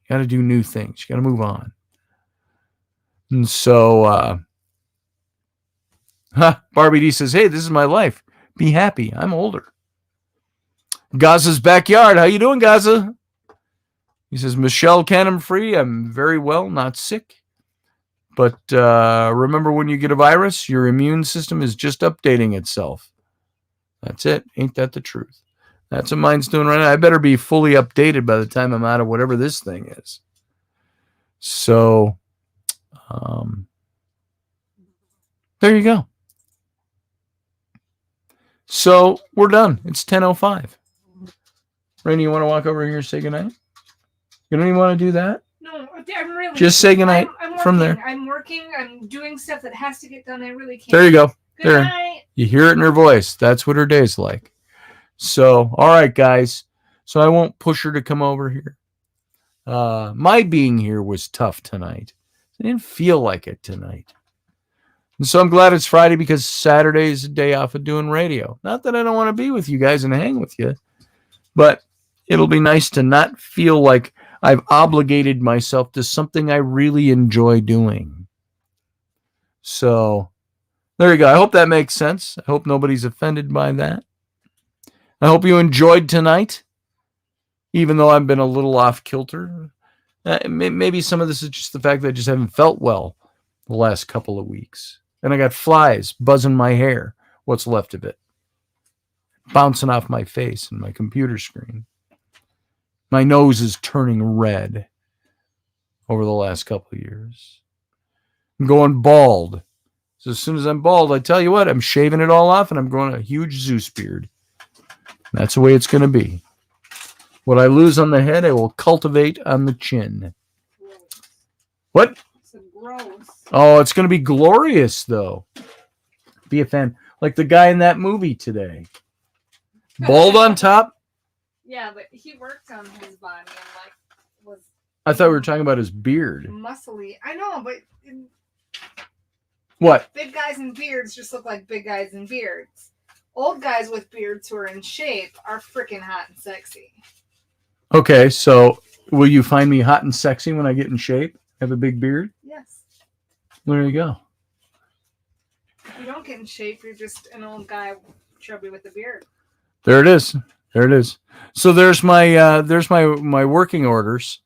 You got to do new things. You got to move on. And so Barbie D says, hey, this is my life. Be happy. I'm older. Gaza's backyard. How you doing, Gaza? He says, Michelle Canham free. I'm very well, not sick. But remember, when you get a virus, your immune system is just updating itself. That's it. Ain't that the truth? That's what mine's doing right now. I better be fully updated by the time I'm out of whatever this thing is. So, there you go. So, we're done. It's 10:05. Rainey, you want to walk over here and say goodnight? You don't even want to do that? No, I'm really. Just say goodnight from there. I'm working. I'm doing stuff that has to get done. I really can't. There you go. Good night. You hear it in her voice. That's what her day's like. So, all right, guys. So I won't push her to come over here. My being here was tough tonight. I didn't feel like it tonight. And so I'm glad it's Friday, because Saturday is a day off of doing radio. Not that I don't want to be with you guys and hang with you, but it'll be nice to not feel like I've obligated myself to something I really enjoy doing. So There you go. I hope that makes sense. I hope nobody's offended by that. I hope you enjoyed tonight, even though I've been a little off kilter. Maybe some of this is just the fact that I just haven't felt well the last couple of weeks. And I got flies buzzing my hair, what's left of it, bouncing off my face and my computer screen. My nose is turning red over the last couple of years. I'm going bald. So as soon as I'm bald, I tell you what, I'm shaving it all off and I'm growing a huge Zeus beard. That's the way it's going to be. What I lose on the head, I will cultivate on the chin. What? Gross. Oh, it's going to be glorious, though. Be a fan. Like the guy in that movie today. Bald on top? Yeah, but he worked on his body and like was. I thought we were talking about his beard. Muscly. I know, but What? big guys and beards just look like big guys and beards. Old guys with beards who are in shape are freaking hot and sexy. Okay, so will you find me hot and sexy when I get in shape? Have a big beard? Yes. There you go. If you don't get in shape, you're just an old guy chubby with a beard. There it is. There it is. So there's my working orders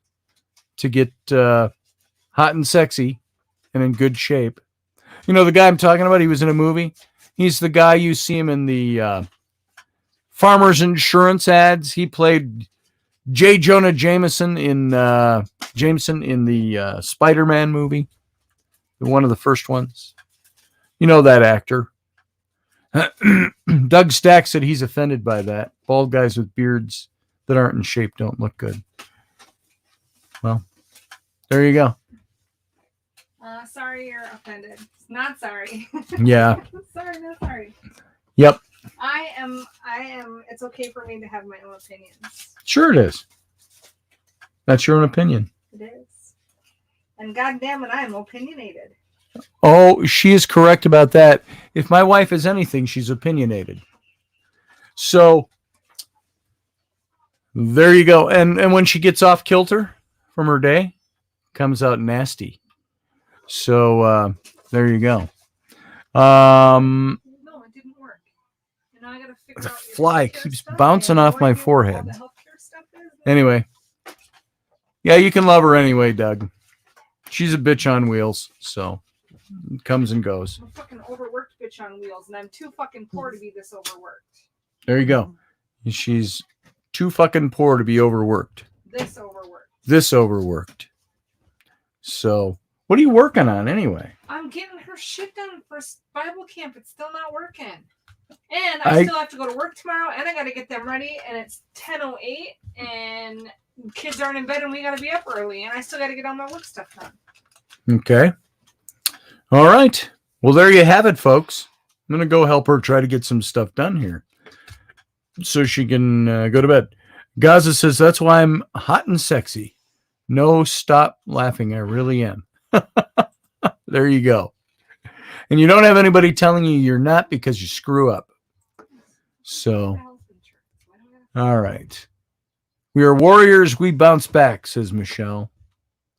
to get hot and sexy and in good shape. You know the guy I'm talking about? He was in a movie. He's the guy you see him in the Farmers Insurance ads. He played J. Jonah Jameson in the Spider-Man movie, one of the first ones. You know that actor. Doug Stack said he's offended by that. Bald guys with beards that aren't in shape don't look good. Well, there you go. Sorry you're offended. Not sorry. Yeah. Sorry, not sorry. Yep. I am, it's okay for me to have my own opinions. Sure it is. That's your own opinion. It is. And goddamn it, I am opinionated. Oh, she is correct about that. If my wife is anything, she's opinionated. So there you go. And when she gets off kilter from her day, comes out nasty. So there you go. No, it didn't work. And now I gotta figure The out fly healthcare keeps stuff bouncing and off my what forehead. all the healthcare stuff is. Anyway. Yeah, you can love her anyway, Doug. She's a bitch on wheels, so it comes and goes. I'm a fucking overworked bitch on wheels, and I'm too fucking poor to be this overworked. There you go. She's too fucking poor to be overworked. This overworked. So, what are you working on anyway? I'm getting her shit done for Bible camp. It's still not working. And I still have to go to work tomorrow, and I got to get them ready, and it's 10:08, and kids aren't in bed, and we got to be up early, and I still got to get all my work stuff done. Okay. All right. Well, there you have it, folks. I'm going to go help her try to get some stuff done here so she can go to bed. Gaza says, that's why I'm hot and sexy. No, stop laughing. I really am. There you go. And you don't have anybody telling you you're not because you screw up. So, all right. We are warriors. We bounce back, says Michelle.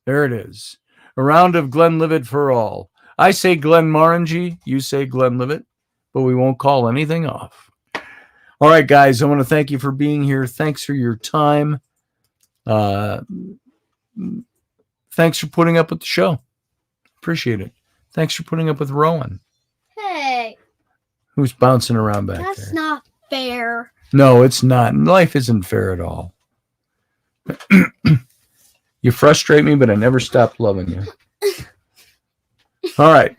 There it is. A round of Glenlivet for all. I say Glenmorangie. You say Glenlivet. But we won't call anything off. All right, guys. I want to thank you for being here. Thanks for your time. Thanks for putting up with the show. Appreciate it. Thanks for putting up with Rowan. Hey. Who's bouncing around back That's there. not fair. No, it's not. Life isn't fair at all. You frustrate me, but I never stop loving you. All right.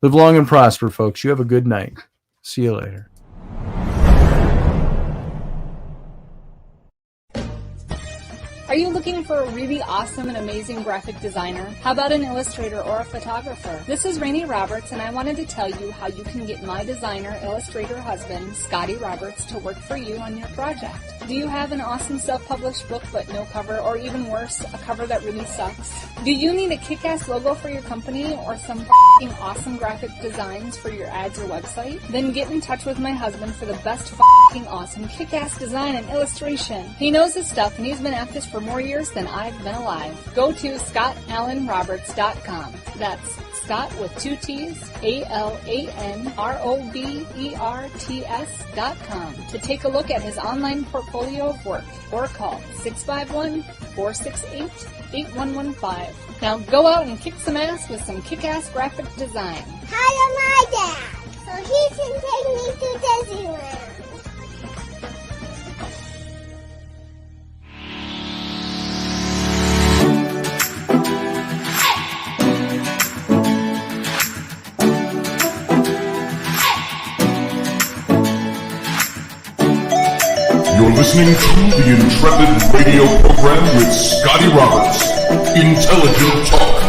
Live long and prosper, folks. You have a good night. See you later. Are you looking for a really awesome and amazing graphic designer? How about an illustrator or a photographer? This is Rainey Roberts, and I wanted to tell you how you can get my designer, illustrator husband, Scotty Roberts, to work for you on your project. Do you have an awesome self-published book but no cover, or even worse, a cover that really sucks? Do you need a kick-ass logo for your company or some f***ing awesome graphic designs for your ads or website? Then get in touch with my husband for the best f***ing awesome kick-ass design and illustration. He knows his stuff, and he's been at this for for more years than I've been alive. Go to ScottAlanRoberts.com. That's Scott with 2 T's, AlanRoberts.com to take a look at his online portfolio of work or call 651-468-8115. Now go out and kick some ass with some kick-ass graphic design. Hire my dad so he can take me to Disneyland. You're listening to the Intrepid radio program with Scotty Roberts. Intelligent Talk.